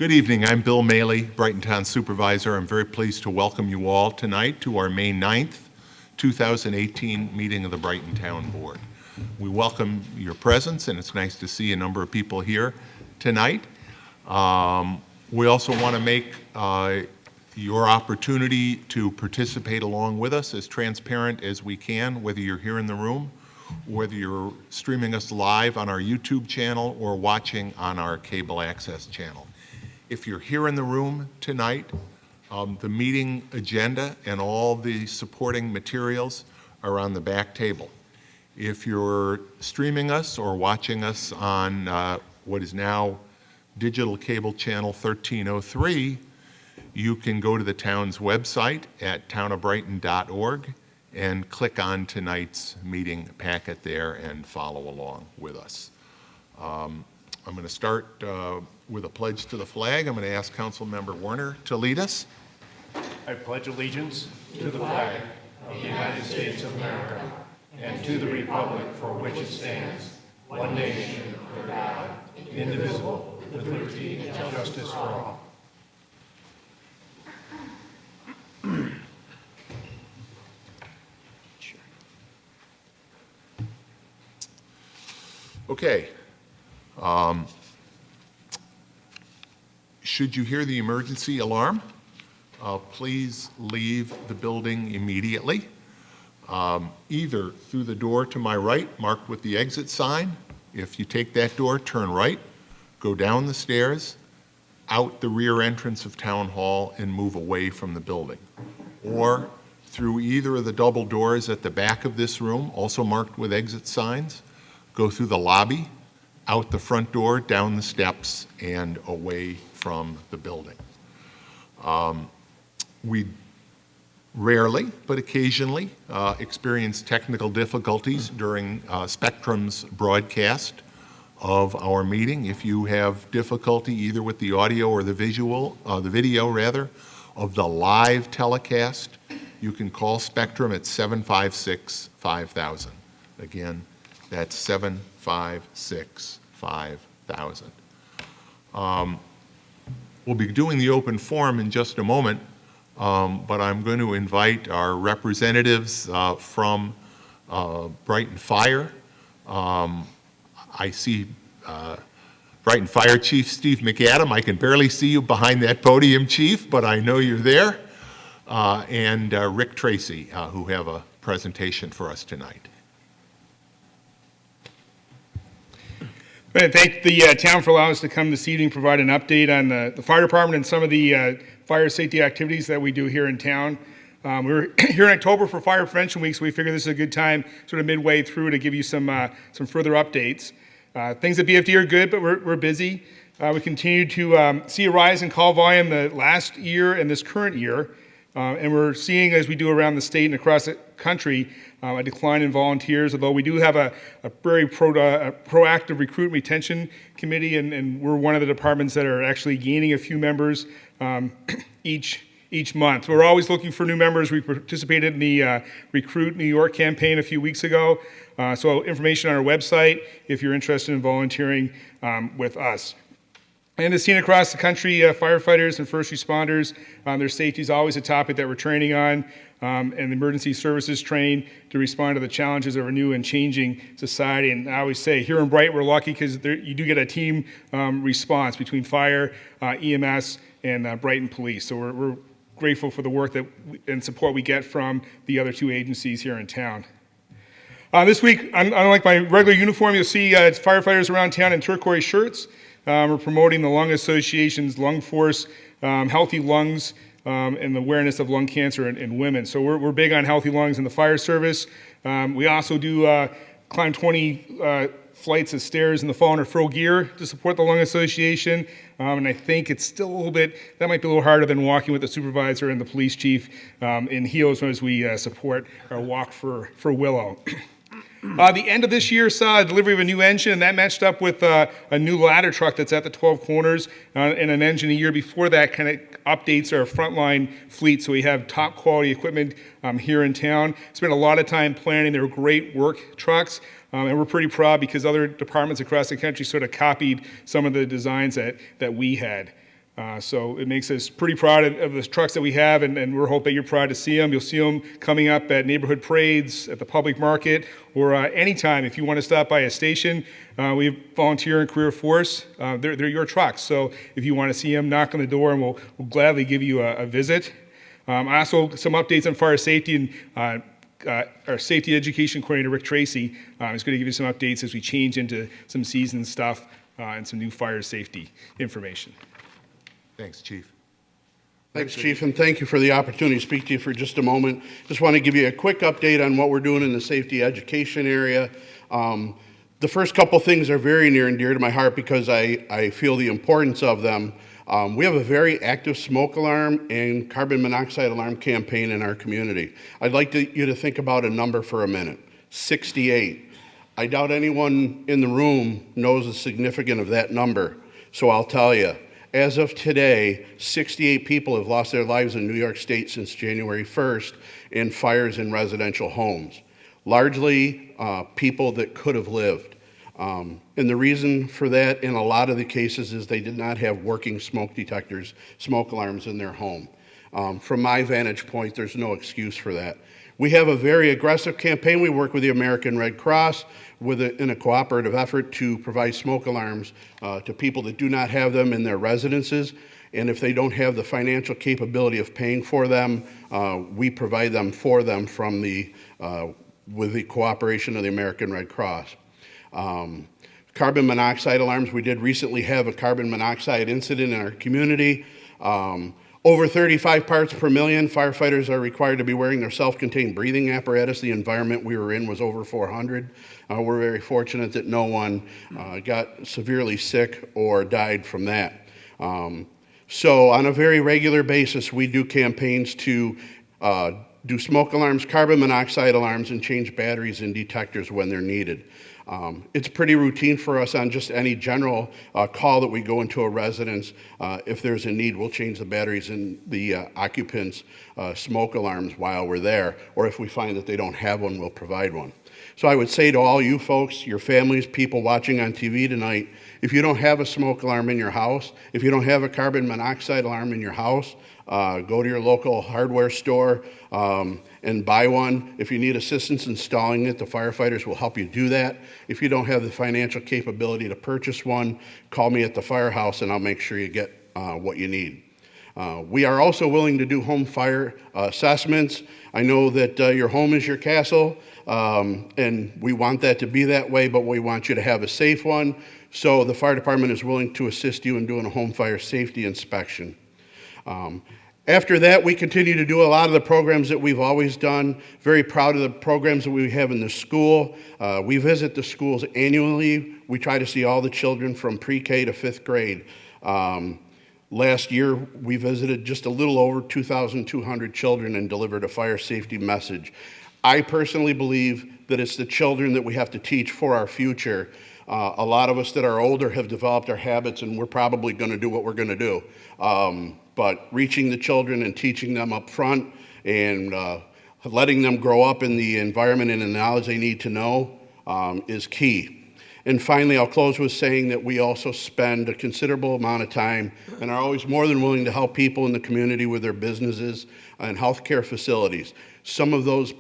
Good evening. I'm Bill Maley, Brighton Town Supervisor. I'm very pleased to welcome you all tonight to our May 9th, 2018 meeting of the Brighton Town Board. We welcome your presence, and it's nice to see a number of people here tonight. We also want to make your opportunity to participate along with us as transparent as we can, whether you're here in the room, whether you're streaming us live on our YouTube channel or watching on our cable access channel. If you're here in the room tonight, the meeting agenda and all the supporting materials are on the back table. If you're streaming us or watching us on what is now digital cable channel 1303, you can go to the town's website at townofbrighton.org and click on tonight's meeting packet there and follow along with us. I'm going to start with a pledge to the flag. I'm going to ask Council Member Werner to lead us. I pledge allegiance to the flag of the United States of America and to the republic for which it stands, one nation, under God, indivisible, with liberty and justice for all. Okay. Should you hear the emergency alarm, please leave the building immediately, either through the door to my right, marked with the exit sign. If you take that door, turn right, go down the stairs, out the rear entrance of Town Hall, and move away from the building. Or through either of the double doors at the back of this room, also marked with exit signs, go through the lobby, out the front door, down the steps, and away from the building. We rarely, but occasionally, experience technical difficulties during Spectrum's broadcast of our meeting. If you have difficulty either with the audio or the video rather, of the live telecast, you can call Spectrum at 756-5000. Again, that's 756-5000. We'll be doing the open forum in just a moment, but I'm going to invite our representatives from Brighton Fire. I see Brighton Fire Chief Steve McAdam. I can barely see you behind that podium, Chief, but I know you're there. And Rick Tracy, who have a presentation for us tonight. I thank the town for allowing us to come this evening and provide an update on the fire department and some of the fire safety activities that we do here in town. We're here in October for Fire Prevention Week, so we figure this is a good time, sort of midway through, to give you some further updates. Things at BFD are good, but we're busy. We continue to see a rise in call volume the last year and this current year, and we're seeing, as we do around the state and across the country, a decline in volunteers, although we do have a very proactive recruit and retention committee, and we're one of the departments that are actually gaining a few members each month. We're always looking for new members. We participated in the Recruit New York campaign a few weeks ago, so information on our website if you're interested in volunteering with us. And as seen across the country, firefighters and first responders, their safety is always a topic that we're training on, and the emergency services train to respond to the challenges of our new and changing society. And I always say, here in Brighton, we're lucky because you do get a team response between fire, EMS, and Brighton Police. So we're grateful for the work and support we get from the other two agencies here in town. This week, unlike my regular uniform, you'll see firefighters around town in turquoise shirts. We're promoting the Lung Association's Lung Force, Healthy Lungs, and the awareness of lung cancer in women. So we're big on healthy lungs in the fire service. We also do climb 20 flights of stairs in the fall under fro gear to support the Lung Association. And I think it's still a little bit, that might be a little harder than walking with the supervisor and the police chief in heels as we support our walk for Willow. The end of this year saw a delivery of a new engine, and that matched up with a new ladder truck that's at the 12 Corners, and an engine a year before that kind of updates our frontline fleet, so we have top quality equipment here in town. Spent a lot of time planning. They were great work trucks, and we're pretty proud because other departments across the country sort of copied some of the designs that we had. So it makes us pretty proud of the trucks that we have, and we're hoping you're proud to see them. You'll see them coming up at neighborhood parades, at the public market, or anytime if you want to stop by a station. We have volunteer and career force. They're your trucks. So if you want to see them, knock on the door, and we'll gladly give you a visit. Also, some updates on fire safety, and our safety education coordinator, Rick Tracy, is going to give you some updates as we change into some season stuff and some new fire safety information. Thanks, Chief. Thanks, Chief, and thank you for the opportunity to speak to you for just a moment. Just want to give you a quick update on what we're doing in the safety education area. The first couple things are very near and dear to my heart because I feel the importance of them. We have a very active smoke alarm and carbon monoxide alarm campaign in our community. I'd like you to think about a number for a minute, 68. I doubt anyone in the room knows the significance of that number, so I'll tell you. As of today, 68 people have lost their lives in New York State since January 1st in fires in residential homes, largely people that could have lived. And the reason for that in a lot of the cases is they did not have working smoke detectors, smoke alarms in their home. From my vantage point, there's no excuse for that. We have a very aggressive campaign. We work with the American Red Cross in a cooperative effort to provide smoke alarms to people that do not have them in their residences. And if they don't have the financial capability of paying for them, we provide them for them from with the cooperation of the American Red Cross. Carbon monoxide alarms, we did recently have a carbon monoxide incident in our community. Over 35 parts per million, firefighters are required to be wearing their self-contained breathing apparatus. The environment we were in was over 400. We're very fortunate that no one got severely sick or died from that. So on a very regular basis, we do campaigns to do smoke alarms, carbon monoxide alarms, and change batteries and detectors when they're needed. It's pretty routine for us on just any general call that we go into a residence. If there's a need, we'll change the batteries in the occupants' smoke alarms while we're there, or if we find that they don't have one, we'll provide one. So I would say to all you folks, your families, people watching on TV tonight, if you don't have a smoke alarm in your house, if you don't have a carbon monoxide alarm in your house, go to your local hardware store and buy one. If you need assistance installing it, the firefighters will help you do that. If you don't have the financial capability to purchase one, call me at the firehouse and I'll make sure you get what you need. We are also willing to do home fire assessments. I know that your home is your castle, and we want that to be that way, but we want you to have a safe one. So the fire department is willing to assist you in doing a home fire safety inspection. After that, we continue to do a lot of the programs that we've always done. Very proud of the programs that we have in the school. We visit the schools annually. We try to see all the children from pre-K to 5th grade. Last year, we visited just a little over 2,200 children and delivered a fire safety message. I personally believe that it's the children that we have to teach for our future. A lot of us that are older have developed our habits, and we're probably going to do what we're going to do. But reaching the children and teaching them up front and letting them grow up in the environment and the knowledge they need to know is key. And finally, I'll close with saying that we also spend a considerable amount of time and are always more than willing to help people in the community with their businesses and healthcare facilities. Some of those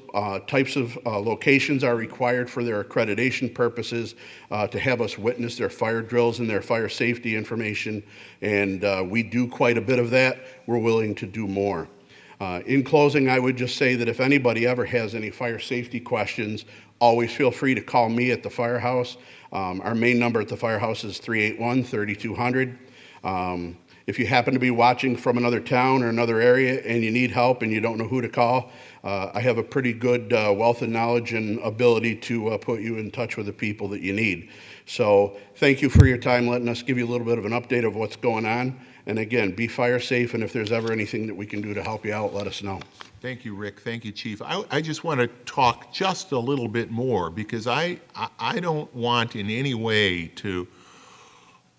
types of locations are required for their accreditation purposes to have us witness their fire drills and their fire safety information, and we do quite a bit of that. We're willing to do more. In closing, I would just say that if anybody ever has any fire safety questions, always feel free to call me at the firehouse. Our main number at the firehouse is 381-3200. If you happen to be watching from another town or another area and you need help and you don't know who to call, I have a pretty good wealth of knowledge and ability to put you in touch with the people that you need. So thank you for your time, letting us give you a little bit of an update of what's going on. And again, be fire safe, and if there's ever anything that we can do to help you out, let us know. Thank you, Rick. Thank you, Chief. I just want to talk just a little bit more because I don't want in any way to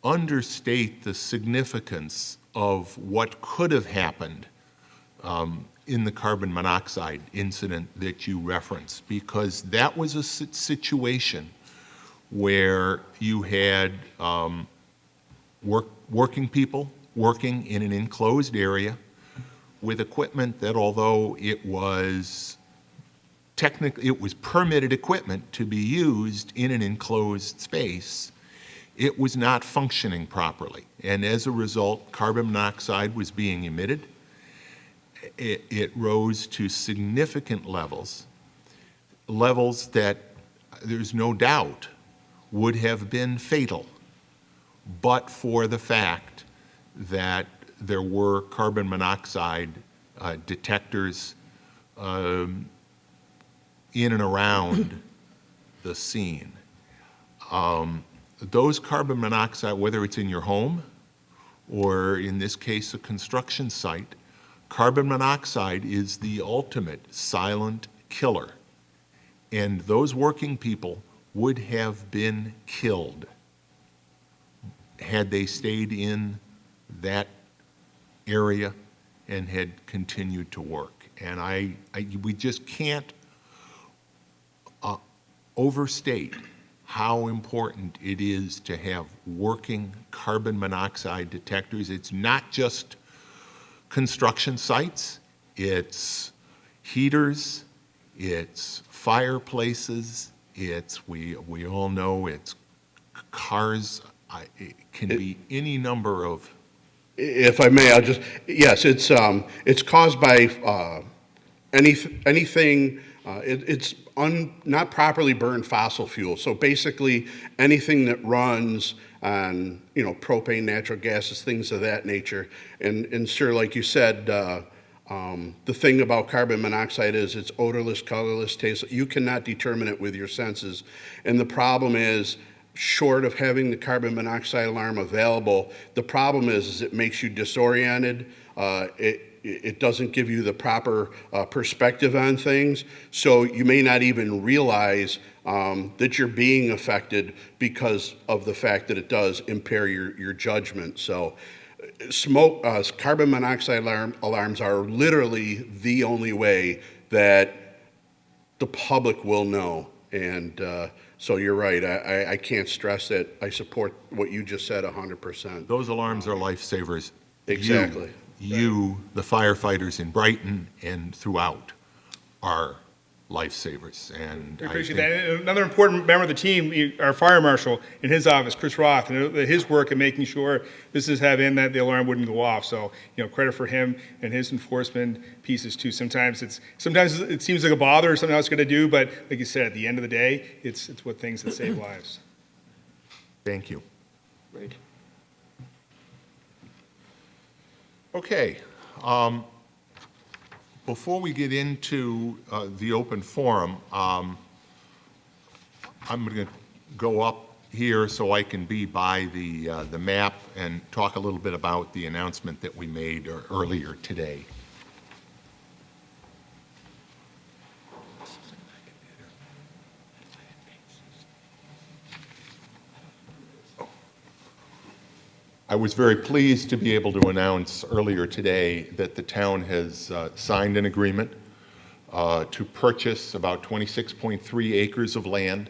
understate the significance of what could have happened in the carbon monoxide incident that you referenced, because that was a situation where you had working people working in an enclosed area with equipment that, although it was technically, it was permitted equipment to be used in an enclosed space, it was not functioning properly. And as a result, carbon monoxide was being emitted. It rose to significant levels that there's no doubt would have been fatal, but for the fact that there were carbon monoxide detectors in and around the scene. Those carbon monoxide, whether it's in your home or in this case a construction site, carbon monoxide is the ultimate silent killer. And those working people would have been killed had they stayed in that area and had continued to work. And we just can't overstate how important it is to have working carbon monoxide detectors. It's not just construction sites, it's heaters, it's fireplaces, it's, we all know it's cars. It can be any number of. If I may, I'll just, yes, it's caused by anything, it's not properly burned fossil fuel. So basically, anything that runs on, propane, natural gases, things of that nature. And sir, like you said, the thing about carbon monoxide is it's odorless, colorless, tasteless. You cannot determine it with your senses. And the problem is, short of having the carbon monoxide alarm available, the problem is it makes you disoriented. It doesn't give you the proper perspective on things. So you may not even realize that you're being affected because of the fact that it does impair your judgment. So carbon monoxide alarms are literally the only way that the public will know. And so you're right. I can't stress that. I support what you just said 100%. Those alarms are lifesavers. Exactly. You, the firefighters in Brighton and throughout, are lifesavers. And We appreciate that. And another important member of the team, our fire marshal in his office, Chris Roth, and his work in making sure businesses have in that the alarm wouldn't go off. So, credit for him and his enforcement pieces too. Sometimes it seems like a bother or something else going to do, but like you said, at the end of the day, it's what things that save lives. Thank you. Great. Okay. Before we get into the open forum, I'm going to go up here so I can be by the map and talk a little bit about the announcement that we made earlier today. I was very pleased to be able to announce earlier today that the town has signed an agreement to purchase about 26.3 acres of land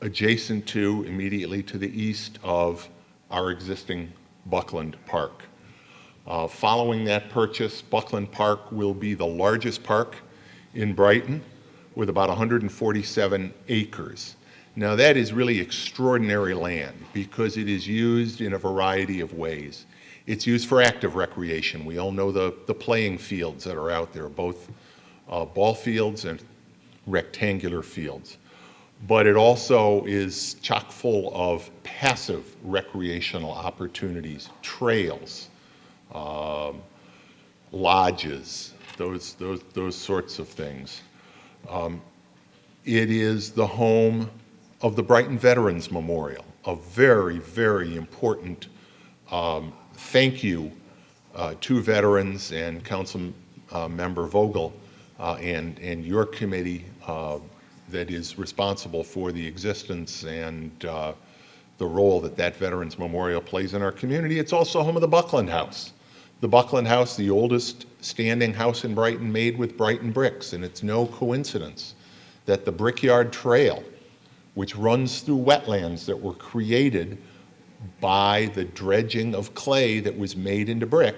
adjacent to, immediately to the east of our existing Buckland Park. Following that purchase, Buckland Park will be the largest park in Brighton with about 147 acres. Now that is really extraordinary land because it is used in a variety of ways. It's used for active recreation. We all know the playing fields that are out there, both ball fields and rectangular fields. But it also is chock full of passive recreational opportunities, trails, lodges, those sorts of things. It is the home of the Brighton Veterans Memorial, a very, very important thank you to veterans and Council Member Vogel and your committee that is responsible for the existence and the role that Veterans Memorial plays in our community. It's also home of the Buckland House. The Buckland House, the oldest standing house in Brighton made with Brighton bricks, and it's no coincidence that the Brickyard Trail, which runs through wetlands that were created by the dredging of clay that was made into brick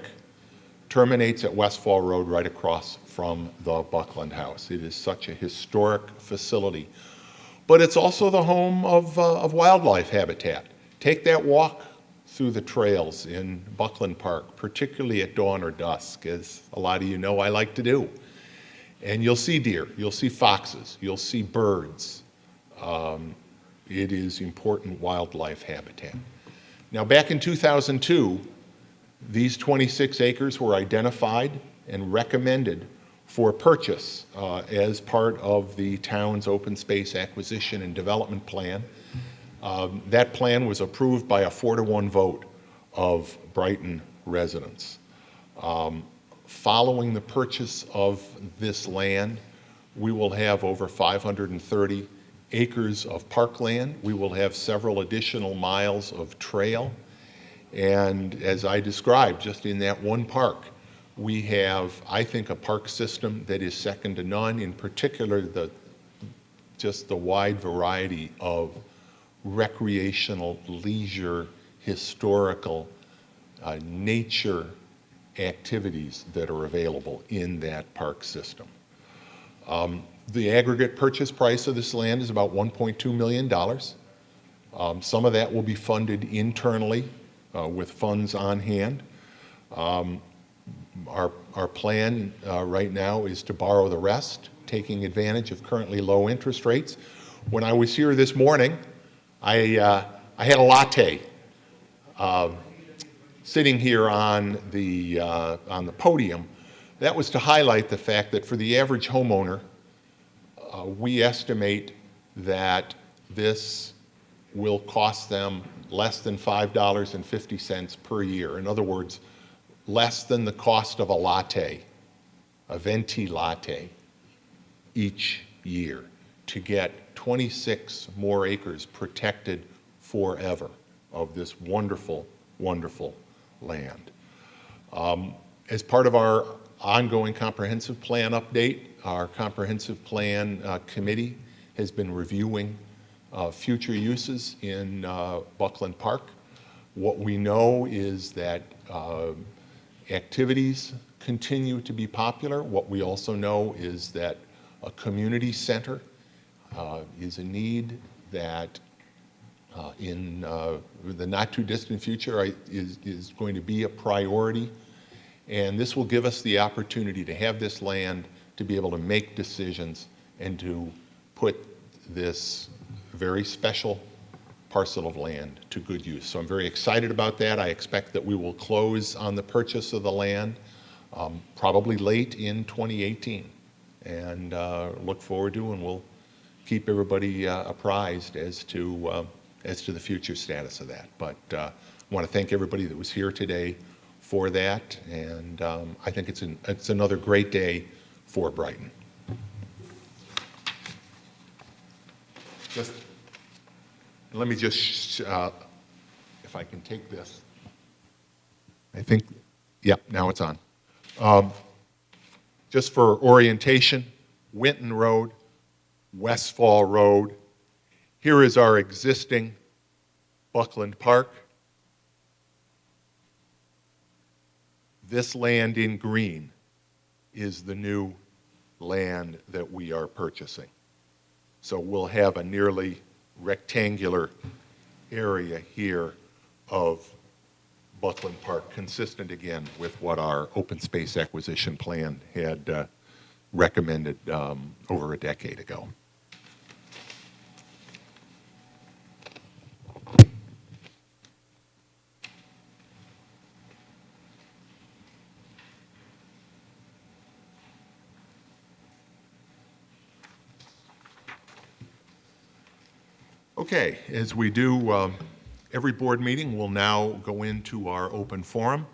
terminates at Westfall Road right across from the Buckland House. It is such a historic facility. But it's also the home of wildlife habitat. Take that walk through the trails in Buckland Park, particularly at dawn or dusk, as a lot of you know I like to do. And you'll see deer, you'll see foxes, you'll see birds. It is important wildlife habitat. Now, back in 2002, these 26 acres were identified and recommended for purchase as part of the town's open space acquisition and development plan. That plan was approved by a 4-to-1 vote of Brighton residents. Following the purchase of this land, we will have over 530 acres of parkland. We will have several additional miles of trail. And as I described, just in that one park, we have, I think, a park system that is second to none, in particular just the wide variety of recreational, leisure, historical, nature activities that are available in that park system. The aggregate purchase price of this land is about $1.2 million. Some of that will be funded internally with funds on hand. Our plan right now is to borrow the rest, taking advantage of currently low interest rates. When I was here this morning, I had a latte sitting here on the podium. That was to highlight the fact that for the average homeowner, we estimate that this will cost them less than $5.50 per year. In other words, less than the cost of a latte, a venti latte, each year to get 26 more acres protected forever of this wonderful, wonderful land. As part of our ongoing comprehensive plan update, our comprehensive plan committee has been reviewing future uses in Buckland Park. What we know is that activities continue to be popular. What we also know is that a community center is a need that in the not too distant future is going to be a priority. And this will give us the opportunity to have this land to be able to make decisions and to put this very special parcel of land to good use. So I'm very excited about that. I expect that we will close on the purchase of the land probably late in 2018, and look forward to, and we'll keep everybody apprised as to the future status of that. But I want to thank everybody that was here today for that, and I think it's another great day for Brighton. Let me just, if I can take this. I think, yep, now it's on. Just for orientation, Winton Road, Westfall Road. Here is our existing Buckland Park. This land in green is the new land that we are purchasing. So we'll have a nearly rectangular area here of Buckland Park, consistent again with what our open space acquisition plan had recommended over a decade ago. Okay, as we do every board meeting, we'll now go into our open forum.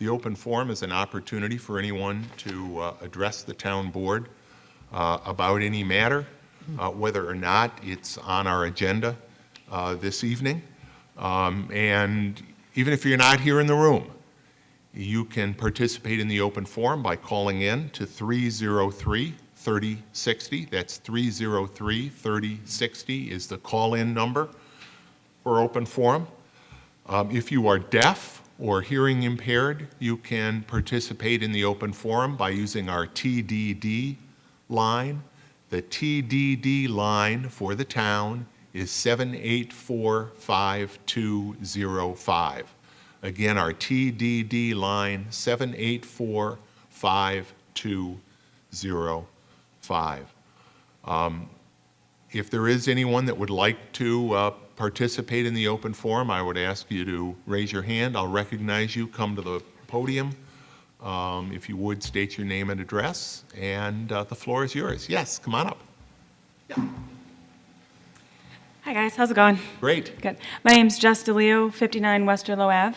The open forum is an opportunity for anyone to address the town board about any matter, whether or not it's on our agenda this evening. And even if you're not here in the room, you can participate in the open forum by calling in to 303-3060. That's 303-3060 is the call-in number for open forum. If you are deaf or hearing impaired, you can participate in the open forum by using our TDD line. The TDD line for the town is 784-5205. Again, our TDD line, 784-5205. If there is anyone that would like to participate in the open forum, I would ask you to raise your hand. I'll recognize you, come to the podium. If you would, state your name and address, and the floor is yours. Yes, come on up. Yeah. Hi guys, how's it going? Great. Good. My name's Jess DeLeo, 59 Westerlo Ave.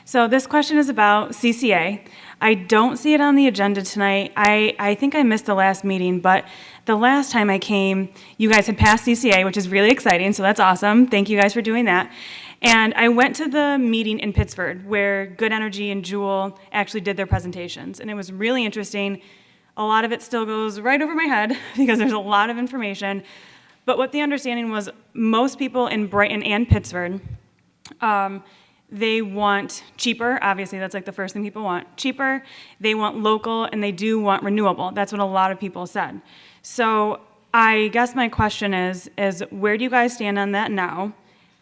So this question is about CCA. I don't see it on the agenda tonight. I think I missed the last meeting, but the last time I came, you guys had passed CCA, which is really exciting, so that's awesome. Thank you guys for doing that. And I went to the meeting in Pittsford where Good Energy and Jewel actually did their presentations, and it was really interesting. A lot of it still goes right over my head because there's a lot of information. But what the understanding was, most people in Brighton and Pittsford, they want cheaper. Obviously, that's like the first thing people want. Cheaper, they want local, and they do want renewable. That's what a lot of people said. So I guess my question is where do you guys stand on that now?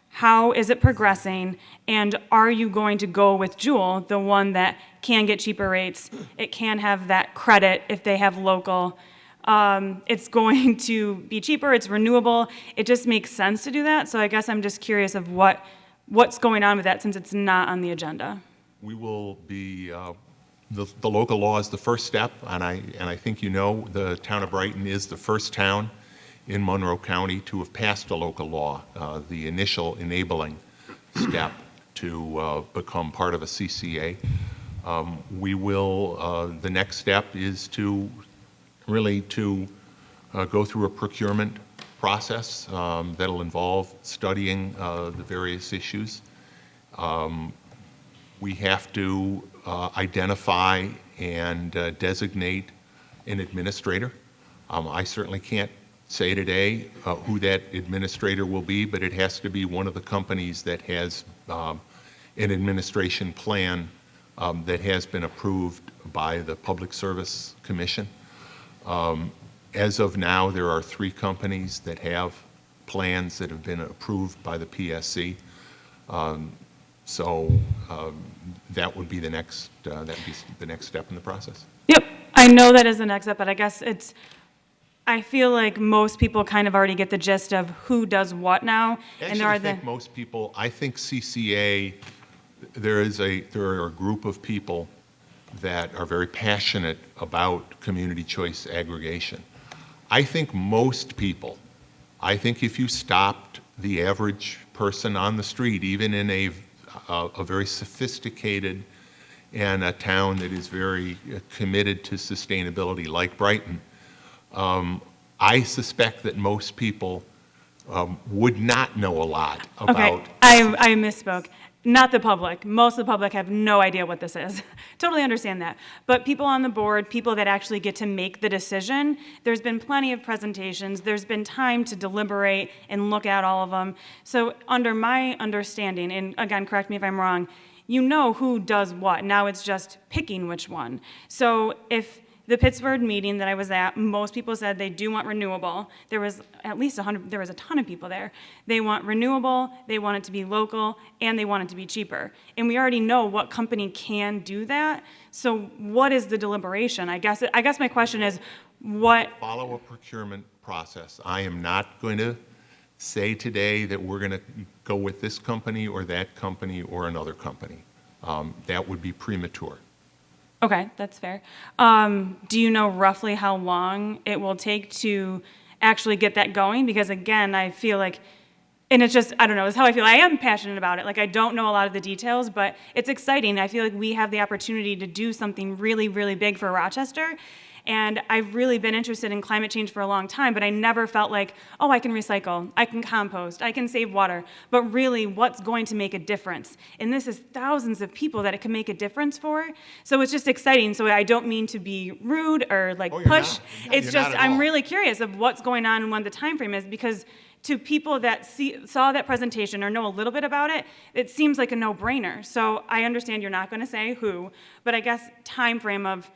How is it progressing? And are you going to go with Jewel, the one that can get cheaper rates? It can have that credit if they have local. It's going to be cheaper, it's renewable. It just makes sense to do that. So I guess I'm just curious of what's going on with that since it's not on the agenda. We will be, the local law is the first step, and I think you know the town of Brighton is the first town in Monroe County to have passed a local law, the initial enabling step to become part of a CCA. We will, the next step is to really go through a procurement process that'll involve studying the various issues. We have to identify and designate an administrator. I certainly can't say today who that administrator will be, but it has to be one of the companies that has an administration plan that has been approved by the Public Service Commission. As of now, there are 3 companies that have plans that have been approved by the PSC. So that would be the next step in the process. Yep, I know that is the next step, but I guess I feel like most people kind of already get the gist of who does what now. Actually, I think most people, I think CCA, there are a group of people that are very passionate about community choice aggregation. I think most people, if you stopped the average person on the street, even in a very sophisticated and a town that is very committed to sustainability like Brighton, I suspect that most people would not know a lot about. Okay, I misspoke. Not the public. Most of the public have no idea what this is. Totally understand that. But people on the board, people that actually get to make the decision, there's been plenty of presentations. There's been time to deliberate and look at all of them. So under my understanding, and again, correct me if I'm wrong, you know who does what. Now it's just picking which one. So if the Pittsburgh meeting that I was at, most people said they do want renewable. There was at least 100, there was a ton of people there. They want renewable, they want it to be local, and they want it to be cheaper. And we already know what company can do that. So what is the deliberation? I guess my question is what? Follow a procurement process. I am not going to say today that we're going to go with this company or that company or another company. That would be premature. Okay, that's fair. Do you know roughly how long it will take to actually get that going? Because again, I feel like, and it's just, I don't know, it's how I feel. I am passionate about it. Like, I don't know a lot of the details, but it's exciting. I feel like we have the opportunity to do something really, really big for Rochester. And I've really been interested in climate change for a long time, but I never felt like, oh, I can recycle, I can compost, I can save water. But really, what's going to make a difference? And this is thousands of people that it can make a difference for. So it's just exciting. So I don't mean to be rude or like Oh, you're push. not. It's You're just, not at I'm all. really curious of what's going on and when the time frame is, because to people that saw that presentation or know a little bit about it, it seems like a no-brainer. So I understand you're not going to say who, but I guess time frame of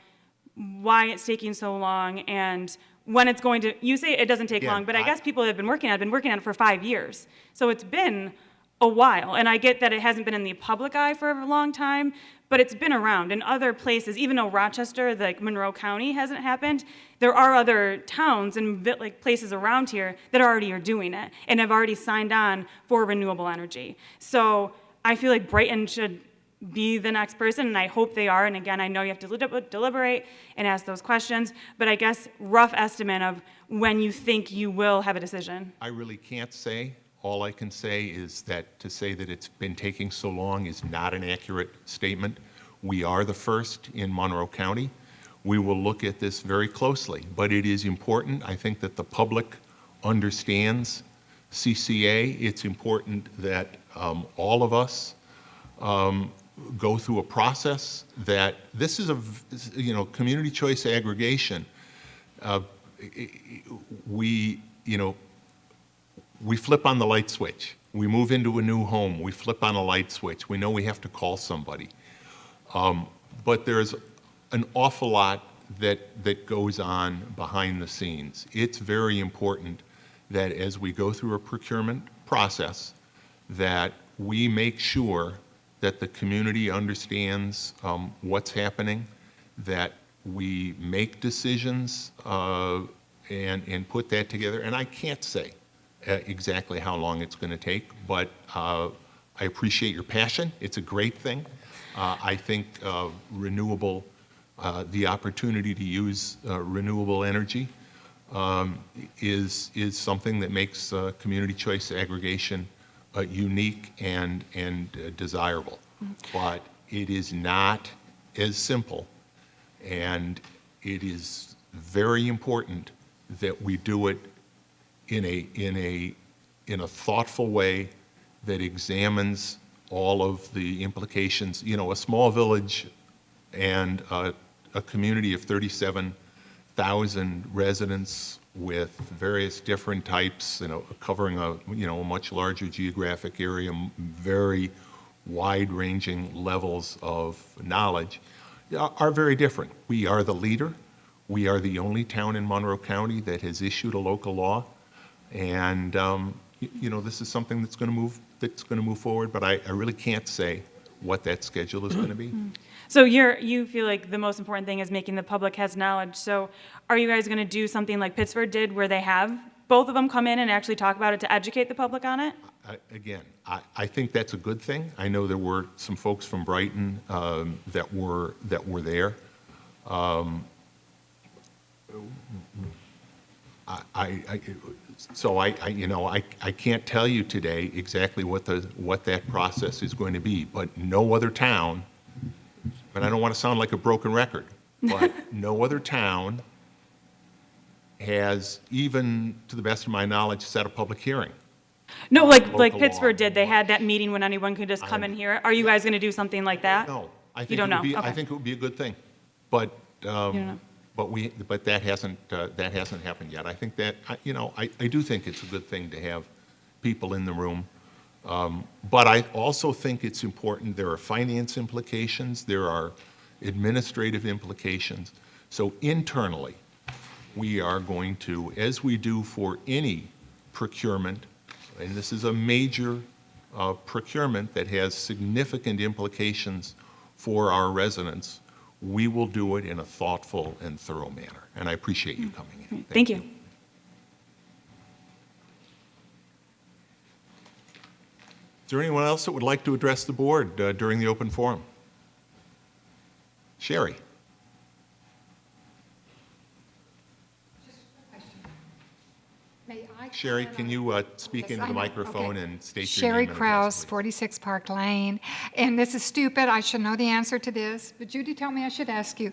why it's taking so long and when it's going to, you say it doesn't take Yeah, long, but I guess people that have been working on it for 5 years. So it's been a while, and I get that it hasn't been in the public eye for a long time, but it's been around in other places. Even though Rochester, like Monroe County, hasn't happened, there are other towns and like places around here that already are doing it and have already signed on for renewable energy. So I feel like Brighton should be the next person, and I hope they are. And again, I know you have to deliberate and ask those questions, but I guess rough estimate of when you think you will have a decision. I really can't say. All I can say is that to say that it's been taking so long is not an accurate statement. We are the first in Monroe County. We will look at this very closely, but it is important, I think, that the public understands CCA. It's important that all of us go through a process that this is community choice aggregation. We flip on the light switch. We move into a new home. We flip on a light switch. We know we have to call somebody. But there's an awful lot that goes on behind the scenes. It's very important that as we go through a procurement process, that we make sure that the community understands what's happening, that we make decisions and put that together. And I can't say exactly how long it's going to take, but I appreciate your passion. It's a great thing. I think the opportunity to use renewable energy is something that makes community choice aggregation unique and desirable. But it is not as simple, and it is very important that we do it in a thoughtful way that examines all of the implications. A small village and a community of 37,000 residents with various different types, covering a much larger geographic area, very wide-ranging levels of knowledge, are very different. We are the leader. We are the only town in Monroe County that has issued a local law. And this is something that's going to move forward, but I really can't say what that schedule is going to be. So you feel like the most important thing is making the public has knowledge. So are you guys going to do something like Pittsburgh did, where they have both of them come in and actually talk about it to educate the public on it? Again, I think that's a good thing. I know there were some folks from Brighton that were there. So I can't tell you today exactly what that process is going to be, but no other town, and I don't want to sound like a broken record, but no other town has, even to the best of my knowledge, set a public hearing. No, like Local Pittsburgh law. did. They had that meeting when anyone could just come and hear it. Are you guys going to do something like that? No, I think You don't know. I Okay. think it would be a good thing, but You don't know. but that hasn't happened yet. I think that I do think it's a good thing to have people in the room, but I also think it's important. There are finance implications. There are administrative implications. So internally, we are going to, as we do for any procurement, and this is a major procurement that has significant implications for our residents, we will do it in a thoughtful and thorough manner. And I appreciate you coming in. Thank you. Is there anyone else that would like to address the board during the open forum? Sherry? May I Sherry, comment can on- you speak Yes, into I the know. microphone Okay. and state your Sherry name and Kraus, address, please? 46 Park Lane. And this is stupid, I should know the answer to this, but Judy told me I should ask you.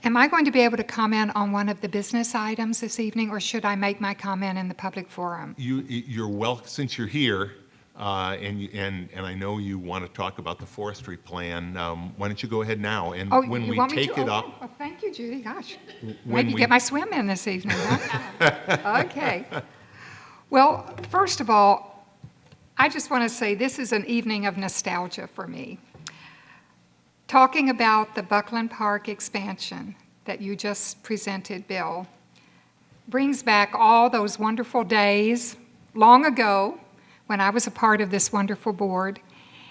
Am I going to be able to comment on one of the business items this evening, or should I make my comment in the public forum? You're welcome, since you're here, and I know you want to talk about the forestry plan, why don't you go ahead now? And Oh, when you we want me take to? it Okay. up, Well, thank you, Judy, gosh. when Maybe we- get my swim in this evening, huh? Okay. Well, first of all, I just want to say this is an evening of nostalgia for me. Talking about the Buckland Park expansion that you just presented, Bill, brings back all those wonderful days long ago when I was a part of this wonderful board,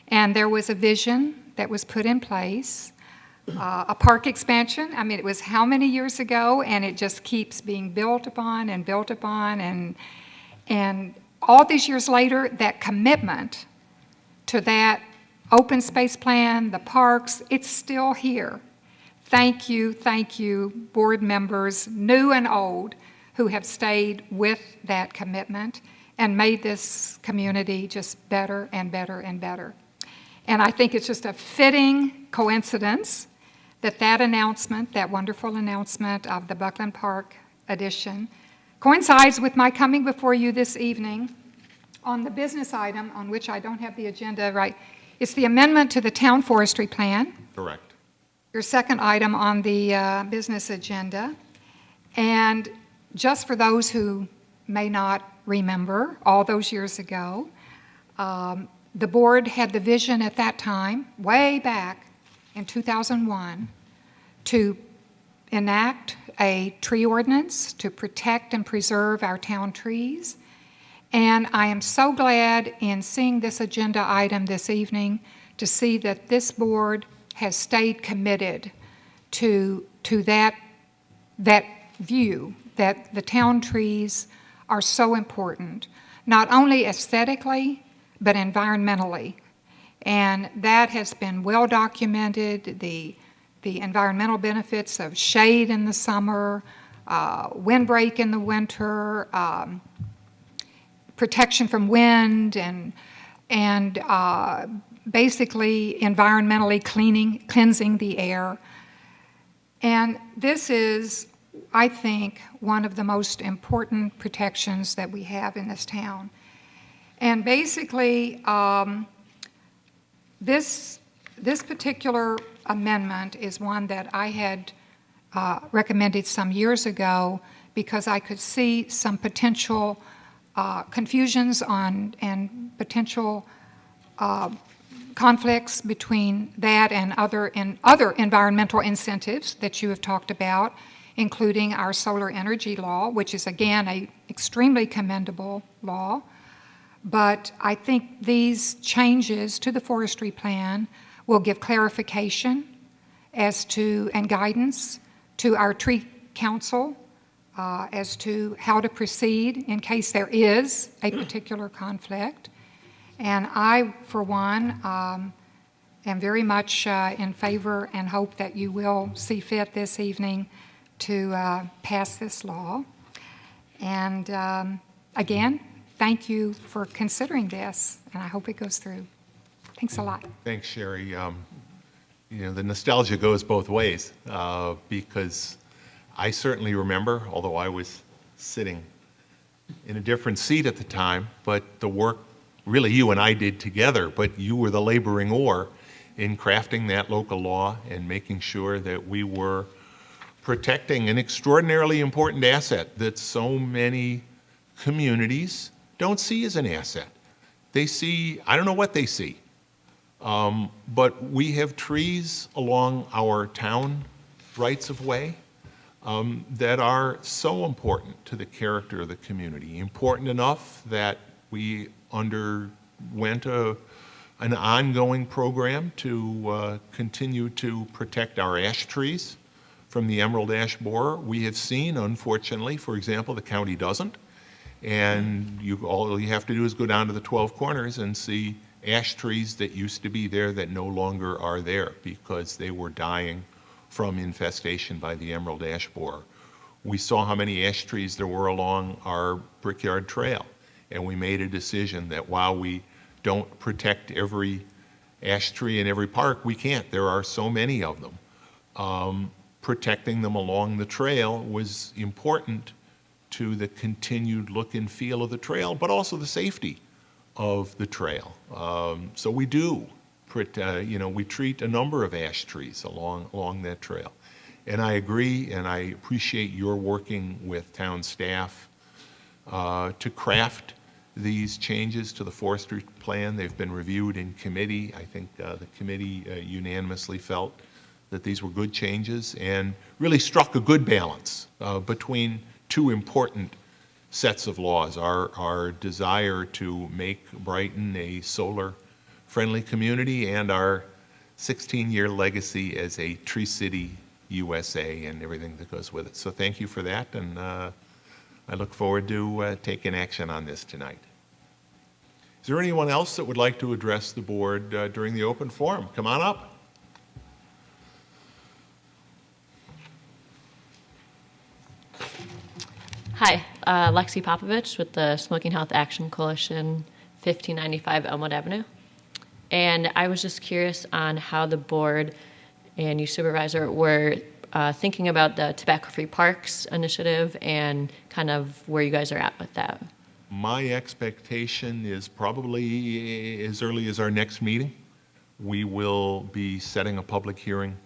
and there was a vision that was put in place, a park expansion. I mean, it was how many years ago, and it just keeps being built upon, and all these years later, that commitment to that open space plan, the parks, it's still here. Thank you, board members, new and old, who have stayed with that commitment and made this community just better and better and better. And I think it's just a fitting coincidence that that announcement, that wonderful announcement of the Buckland Park addition, coincides with my coming before you this evening on the business item on which I don't have the agenda right. It's the amendment to the town forestry plan, Correct. your second item on the business agenda. And just for those who may not remember, all those years ago, the board had the vision at that time, way back in 2001, to enact a tree ordinance to protect and preserve our town trees. And I am so glad in seeing this agenda item this evening to see that this board has stayed committed to that view that the town trees are so important, not only aesthetically, but environmentally. And that has been well documented, the environmental benefits of shade in the summer, windbreak in the winter, protection from wind, and basically environmentally cleansing the air. And this is, I think, one of the most important protections that we have in this town. And basically, this particular amendment is one that I had recommended some years ago because I could see some potential confusions on and potential conflicts between that and other environmental incentives that you have talked about, including our solar energy law, which is again an extremely commendable law. But I think these changes to the forestry plan will give clarification as to and guidance to our tree council as to how to proceed in case there is a particular conflict. And I, for one, am very much in favor and hope that you will see fit this evening to pass this law. And again, thank you for considering this, and I hope it goes through. Thanks a lot. Thanks, Sherry. The nostalgia goes both ways because I certainly remember, although I was sitting in a different seat at the time, but the work really you and I did together, but you were the laboring oar in crafting that local law and making sure that we were protecting an extraordinarily important asset that so many communities don't see as an asset. They see, I don't know what they see, but we have trees along our town rights of way that are so important to the character of the community, important enough that we underwent an ongoing program to continue to protect our ash trees from the emerald ash borer. We have seen, unfortunately, for example, the county doesn't, and all you have to do is go down to the 12 corners and see ash trees that used to be there that no longer are there because they were dying from infestation by the emerald ash borer. We saw how many ash trees there were along our Brickyard Trail, and we made a decision that while we don't protect every ash tree in every park, we can't. There are so many of them. Protecting them along the trail was important to the continued look and feel of the trail, but also the safety of the trail. So we do, we treat a number of ash trees along that trail. And I agree, and I appreciate your working with town staff to craft these changes to the forestry plan. They've been reviewed in committee. I think the committee unanimously felt that these were good changes and really struck a good balance between two important sets of laws. Our desire to make Brighton a solar-friendly community and our 16-year legacy as a Tree City USA and everything that goes with it. So thank you for that, and I look forward to taking action on this tonight. Is there anyone else that would like to address the board during the open forum? Come on up. Hi, Lexi Popovich with the Smoking Health Action Coalition, 1595 Elmwood Avenue. And I was just curious on how the board and you supervisor were thinking about the tobacco-free parks initiative and kind of where you guys are at with that. My expectation is probably as early as our next meeting, we will be setting a public hearing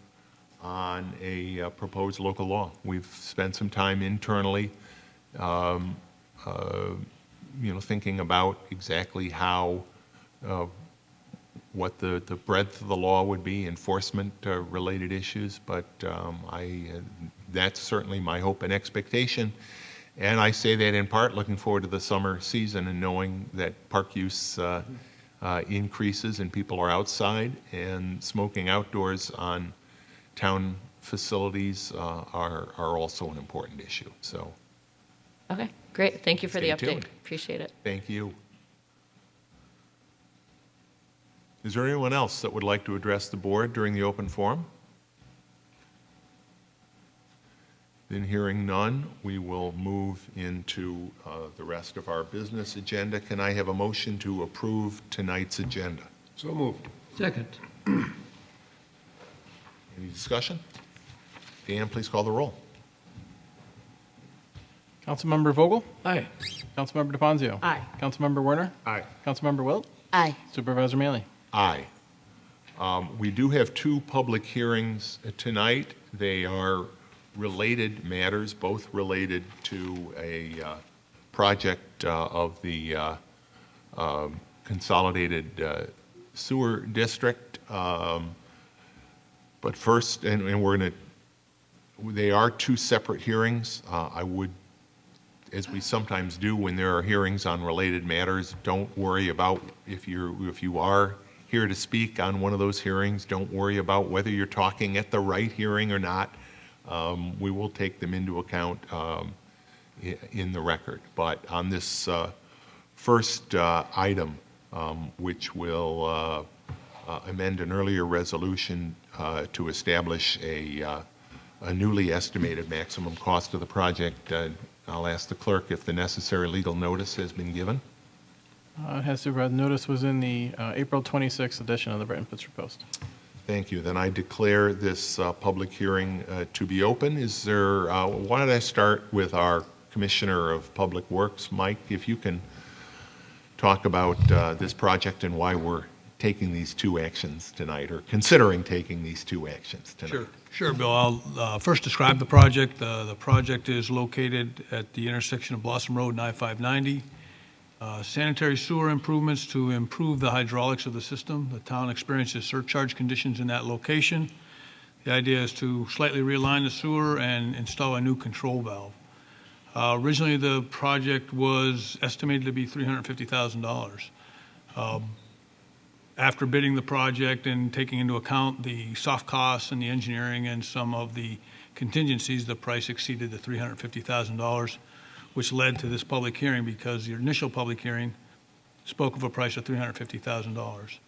on a proposed local law. We've spent some time internally thinking about exactly how, what the breadth of the law would be, enforcement-related issues, but that's certainly my hope and expectation. And I say that in part looking forward to the summer season and knowing that park use increases and people are outside, and smoking outdoors on town facilities are also an important issue. So. Okay, great. Thank you for the Stay update. tuned. Appreciate it. Thank you. Is there anyone else that would like to address the board during the open forum? Then hearing none, we will move into the rest of our business agenda. Can I have a motion to approve tonight's agenda? So moved. Second. Any discussion? Dan, please call the roll. Councilmember Vogel? Aye. Councilmember DeFanzio? Aye. Councilmember Werner? Aye. Councilmember Wilt? Aye. Supervisor Mealy? Aye. We do have two public hearings tonight. They are related matters, both related to a project of the consolidated sewer district. But first, and we're going to, they are two separate hearings. I would, as we sometimes do when there are hearings on related matters, don't worry about if you are here to speak on one of those hearings, don't worry about whether you're talking at the right hearing or not. We will take them into account in the record. But on this first item, which will amend an earlier resolution to establish a newly estimated maximum cost of the project, I'll ask the clerk if the necessary legal notice has been given. It has Supervisor. Notice was in the April 26th edition of the Brighton Pittsburgh Post. Thank you. Then I declare this public hearing to be open. Is there, why don't I start with our Commissioner of Public Works, Mike, if you can talk about this project and why we're taking these two actions tonight, or considering taking these two actions tonight. Sure, Bill. I'll first describe the project. The project is located at the intersection of Blossom Road and I-590. Sanitary sewer improvements to improve the hydraulics of the system. The town experiences surcharge conditions in that location. The idea is to slightly realign the sewer and install a new control valve. Originally, the project was estimated to be $350,000. After bidding the project and taking into account the soft costs and the engineering and some of the contingencies, the price exceeded the $350,000, which led to this public hearing, because the initial public hearing spoke of a price of $350,000.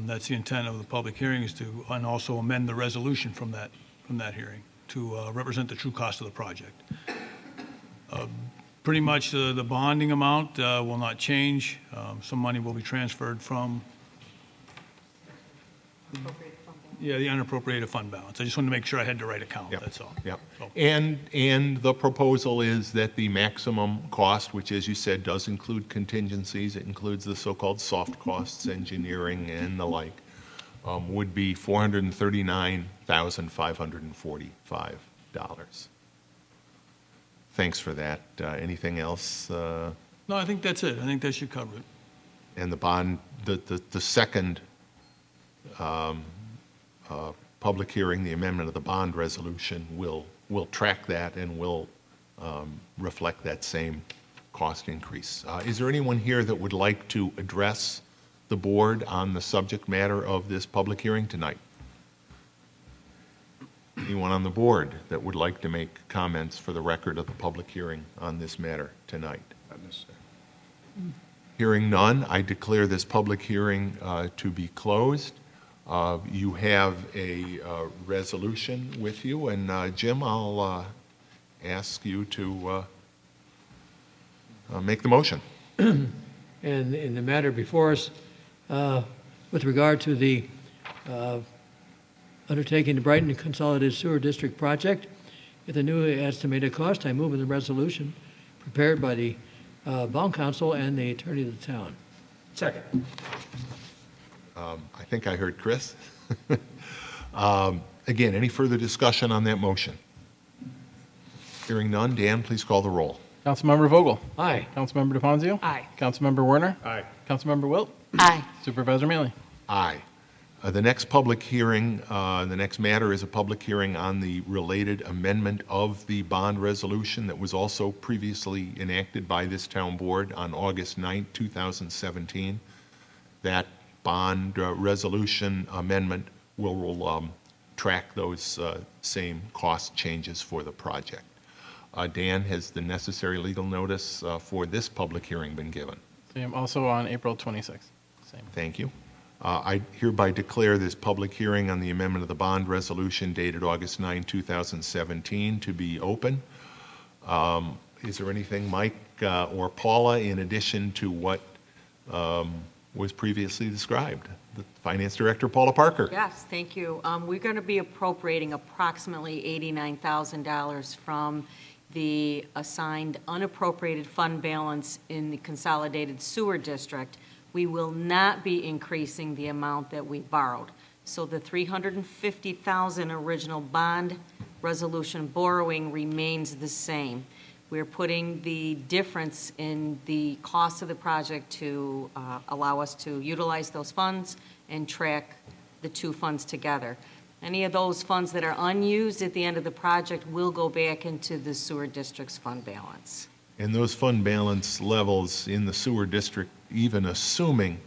That's the intent of the public hearing, is to, and also amend the resolution from that hearing to represent the true cost of the project. Pretty much the bonding amount will not change. Some money will be transferred from the unappropriated fund balance. I just wanted to make sure I had the right account, Yep. that's all. Yep. So- And the proposal is that the maximum cost, which, as you said, does include contingencies, it includes the so-called soft costs, engineering and the like, would be $439,545. Thanks for that. Anything else? No, I think that's it. I think that should cover it. And the bond, the second public hearing, the amendment of the bond resolution will track that and will reflect that same cost increase. Is there anyone here that would like to address the board on the subject matter of this public hearing tonight? Anyone on the board that would like to make comments for the record of the public hearing on this matter tonight? Hearing none, I declare this public hearing to be closed. You have a resolution with you, and Jim, I'll ask you to make the motion. And in the matter before us, with regard to the undertaking the Brighton Consolidated Sewer District project, at the new estimated cost, I move in the resolution prepared by the bond counsel and the attorney of the town. Second. I think I heard Chris. Again, any further discussion on that motion? Hearing none, Dan, please call the roll. Councilmember Vogel? Aye. Councilmember DeFonzio? Aye. Councilmember Werner? Aye. Councilmember Wilt? Aye. Supervisor Mealy? Aye. The next public hearing, the next matter is a public hearing on the related amendment of the bond resolution that was also previously enacted by this town board on August 9, 2017. That bond resolution amendment will track those same cost changes for the project. Dan, has the necessary legal notice for this public hearing been given? Same, also on April 26th. Same. Thank you. I hereby declare this public hearing on the amendment of the bond resolution dated August 9, 2017 to be open. Is there anything, Mike or Paula, in addition to what was previously described? The Finance Director, Paula Parker. Yes, thank you. We're going to be appropriating approximately $89,000 from the assigned unappropriated fund balance in the Consolidated Sewer District. We will not be increasing the amount that we borrowed. So the $350,000 original bond resolution borrowing remains the same. We're putting the difference in the cost of the project to allow us to utilize those funds and track the two funds together. Any of those funds that are unused at the end of the project will go back into the sewer district's fund balance. And those fund balance levels in the sewer district, even assuming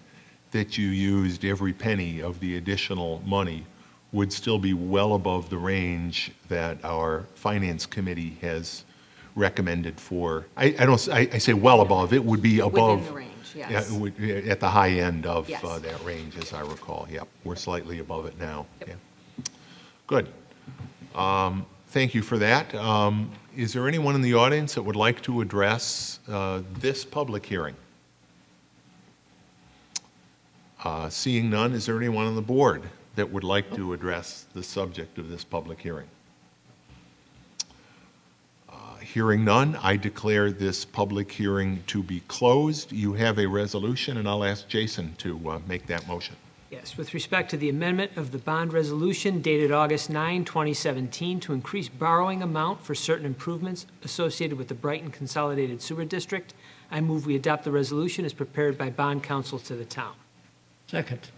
that you used every penny of the additional money, would still be well above the range that our Finance Committee has recommended for. I say well above, it would be above. Within the range, yes. Yeah, it would, at the high end of Yes. that range, as I recall. Yep, we're slightly above it now. Yep. Yeah. Good. Thank you for that. Is there anyone in the audience that would like to address this public hearing? Seeing none, is there anyone on the board that would like to address the subject of this public hearing? Hearing none, I declare this public hearing to be closed. You have a resolution, and I'll ask Jason to make that motion. Yes, with respect to the amendment of the bond resolution dated August 9, 2017, to increase borrowing amount for certain improvements associated with the Brighton Consolidated Sewer District, I move we adopt the resolution as prepared by bond counsel to the town. Second.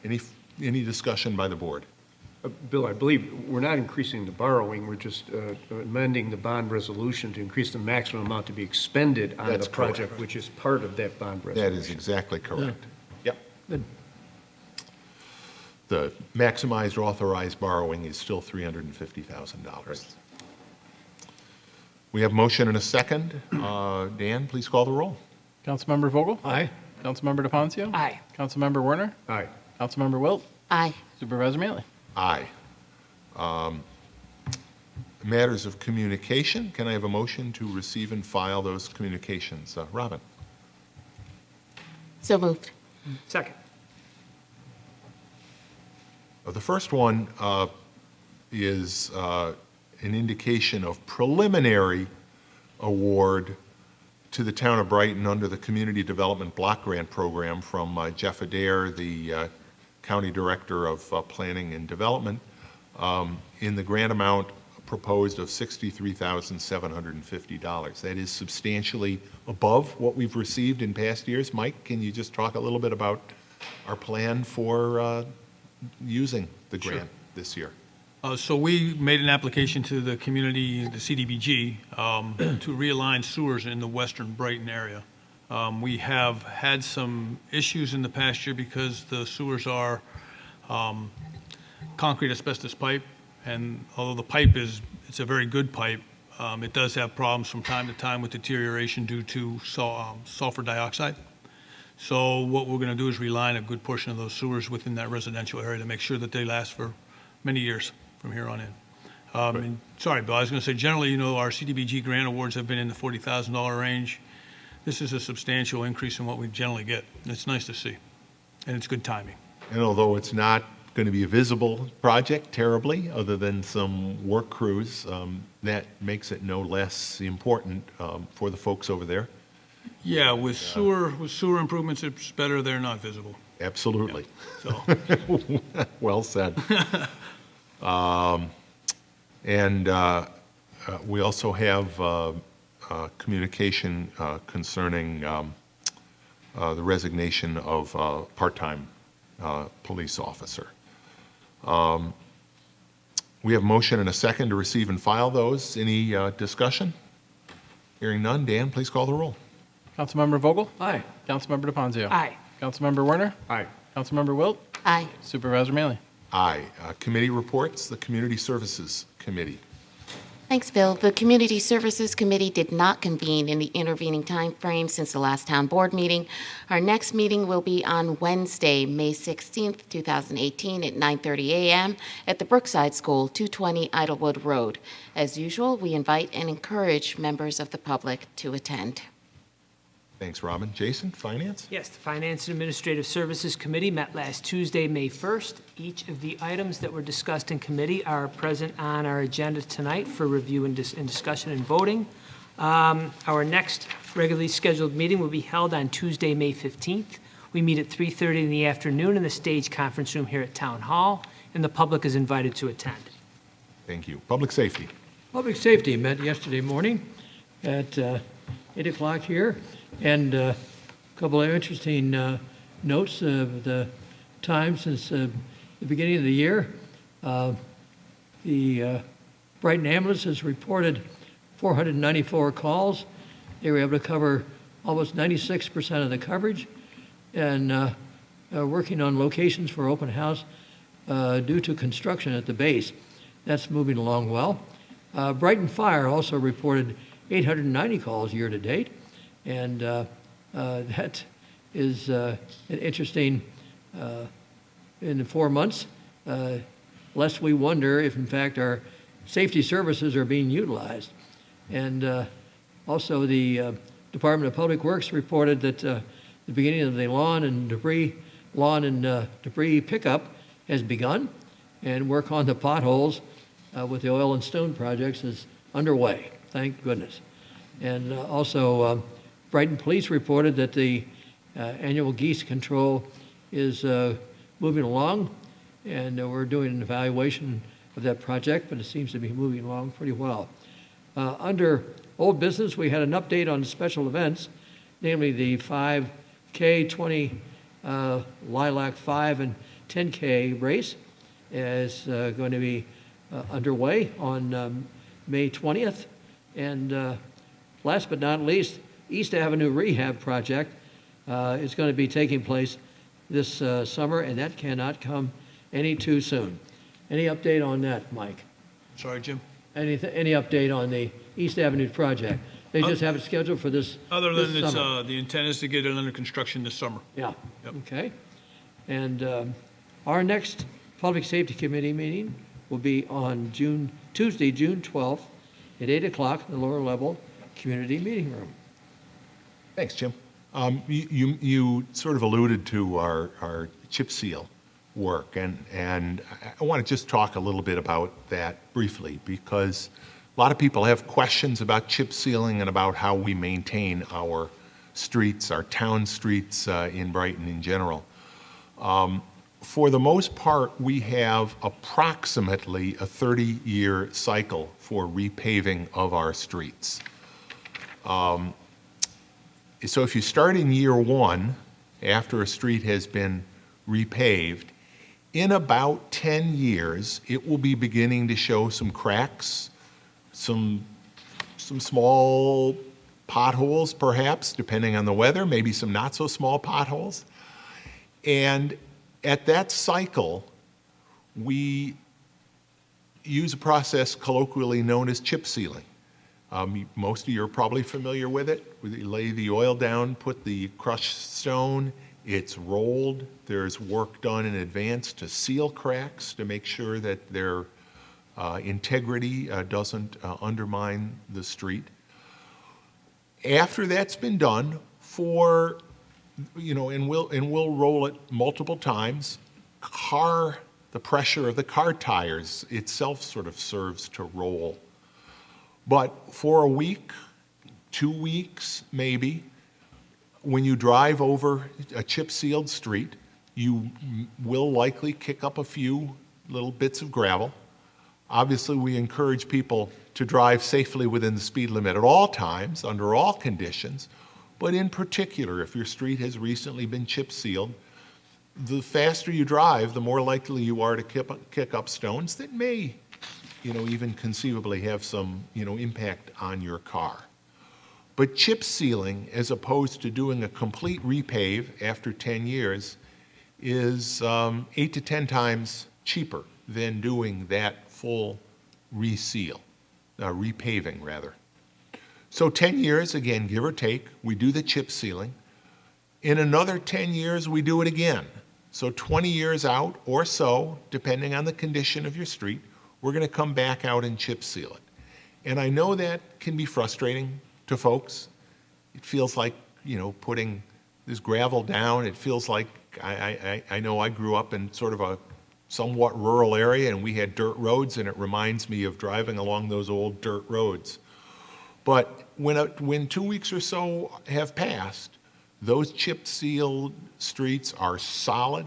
Any discussion by the board? Bill, I believe we're not increasing the borrowing, we're just amending the bond resolution to increase the maximum amount to be expended on That's the project, correct. which is part of that bond resolution. That is exactly correct. Yep. Good. The maximized authorized borrowing is still $350,000. We have motion and a second. Dan, please call the roll. Councilmember Vogel? Aye. Councilmember DeFonzio? Aye. Councilmember Werner? Aye. Councilmember Wilt? Aye. Supervisor Mealy? Aye. Matters of communication, can I have a motion to receive and file those communications? Robin? So moved. Second. The first one is an indication of preliminary award to the town of Brighton under the Community Development Block Grant Program from Jeff Adair, the County Director of Planning and Development, in the grant amount proposed of $63,750. That is substantially above what we've received in past years. Mike, can you just talk a little bit about our plan for using the grant this year? So we made an application to the community, the CDBG, to realign sewers in the western Brighton area. We have had some issues in the past year because the sewers are concrete asbestos pipe, and although the pipe it's a very good pipe, it does have problems from time to time with deterioration due to sulfur dioxide. So what we're going to do is reline a good portion of those sewers within that residential area to make sure that they last for many years from here on in. And sorry, Bill, I was going to say, generally, our CDBG grant awards have been in the $40,000 range. This is a substantial increase in what we generally get. It's nice to see, and it's good timing. And although it's not going to be a visible project terribly, other than some work crews, that makes it no less important for the folks over there. Yeah, with sewer improvements, it's better they're not visible. Absolutely. So, Well said. We also have communication concerning the resignation of a part-time police officer. We have motion and a second to receive and file those. Any discussion? Hearing none. Dan, please call the roll. Councilmember Vogel? Aye. Councilmember DePonzio? Aye. Councilmember Werner? Aye. Councilmember Wilt? Aye. Supervisor Mealy? Aye. Committee reports. The Community Services Committee. Thanks, Bill. The Community Services Committee did not convene in the intervening time frame since the last town board meeting. Our next meeting will be on Wednesday, May 16th, 2018 at 9:30 a.m. at the Brookside School, 220 Idlewood Road. As usual, we invite and encourage members of the public to attend. Thanks, Robin. Jason, Finance? Yes, the Finance and Administrative Services Committee met last Tuesday, May 1st. Each of the items that were discussed in committee are present on our agenda tonight for review and discussion and voting. Our next regularly scheduled meeting will be held on Tuesday, May 15th. We meet at 3:30 in the afternoon in the Stage Conference Room here at Town Hall, and the public is invited to attend. Thank you. Public Safety. Public Safety met yesterday morning at 8 o'clock here, and a couple of interesting notes of the time since the beginning of the year. The Brighton Ambulance has reported 494 calls. They were able to cover almost 96% of the coverage, and working on locations for open house due to construction at the base. That's moving along well. Brighton Fire also reported 890 calls year to date, and that is an interesting, in the 4 months, lest we wonder if in fact our safety services are being utilized. And also the Department of Public Works reported that the beginning of the lawn and debris pickup has begun, and work on the potholes with the oil and stone projects is underway, thank goodness. And also Brighton Police reported that the annual geese control is moving along, and we're doing an evaluation of that project, but it seems to be moving along pretty well. Under old business, we had an update on special events, namely the 5K, 20 Lilac 5 and 10K race is going to be underway on May 20th. And last but not least, East Avenue Rehab Project is going to be taking place this summer, and that cannot come any too soon. Any update on that, Mike? Sorry, Jim? Any update on the East Avenue project? They just have it scheduled for this Other this than summer. the intent is to get it under construction this summer. Yeah, Yep. okay. And our next Public Safety Committee meeting will be on Tuesday, June 12th at 8 o'clock in the lower level community meeting room. Thanks, Jim. You sort of alluded to our chip seal work, and I want to just talk a little bit about that briefly, because a lot of people have questions about chip sealing and about how we maintain our streets, our town streets in Brighton in general. for the most part, we have approximately a 30-year cycle for repaving of our streets. So if you start in year one, after a street has been repaved, in about 10 years, it will be beginning to show some cracks, some small potholes perhaps, depending on the weather, maybe some not so small potholes. And at that cycle, we use a process colloquially known as chip sealing. Most of you are probably familiar with it. We lay the oil down, put the crushed stone, it's rolled. There's work done in advance to seal cracks to make sure that their integrity doesn't undermine the street. After that's been done, and we'll roll it multiple times. The pressure of the car tires itself sort of serves to roll. But for a week, 2 weeks maybe, when you drive over a chip-sealed street, you will likely kick up a few little bits of gravel. Obviously, we encourage people to drive safely within the speed limit at all times, under all conditions, but in particular, if your street has recently been chip-sealed, the faster you drive, the more likely you are to kick up stones that may even conceivably have some, impact on your car. But chip sealing, as opposed to doing a complete repave after 10 years, is 8 to 10 times cheaper than doing that full repaving rather. So 10 years, again, give or take, we do the chip sealing. In another 10 years, we do it again. So 20 years out or so, depending on the condition of your street, we're going to come back out and chip seal it. And I know that can be frustrating to folks. It feels like, putting this gravel down. It feels like, I know I grew up in sort of a somewhat rural area and we had dirt roads, and it reminds me of driving along those old dirt roads. But when 2 weeks or so have passed, those chip sealed streets are solid.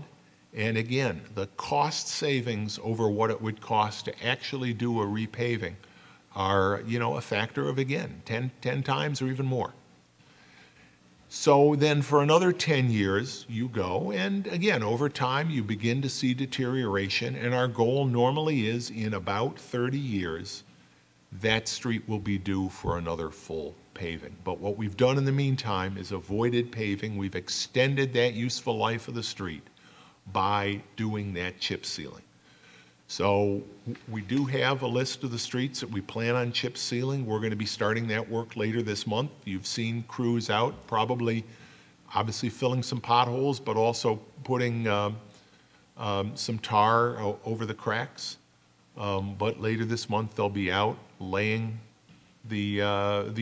And again, the cost savings over what it would cost to actually do a repaving are, a factor of, again, 10 times or even more. So then for another 10 years, you go, and again, over time, you begin to see deterioration, and our goal normally is in about 30 years, that street will be due for another full paving. But what we've done in the meantime is avoided paving. We've extended that useful life of the street by doing that chip sealing. So we do have a list of the streets that we plan on chip sealing. We're going to be starting that work later this month. You've seen crews out, probably, obviously filling some potholes, but also putting some tar over the cracks. But later this month, they'll be out laying the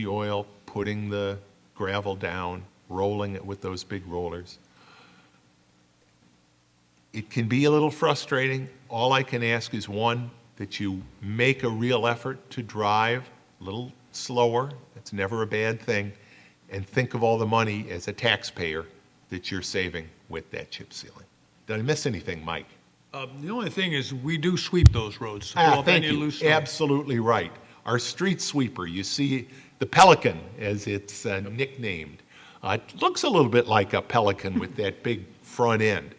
oil, putting the gravel down, rolling it with those big rollers. It can be a little frustrating. All I can ask is, one, that you make a real effort to drive a little slower. That's never a bad thing. And think of all the money as a taxpayer that you're saving with that chip sealing. Did I miss anything, Mike? The only thing is, we do sweep those roads. To pull up Thank any you. loose snow. Absolutely right. Our street sweeper, you see the Pelican, as it's nicknamed. It looks a little bit like a pelican with that big front end.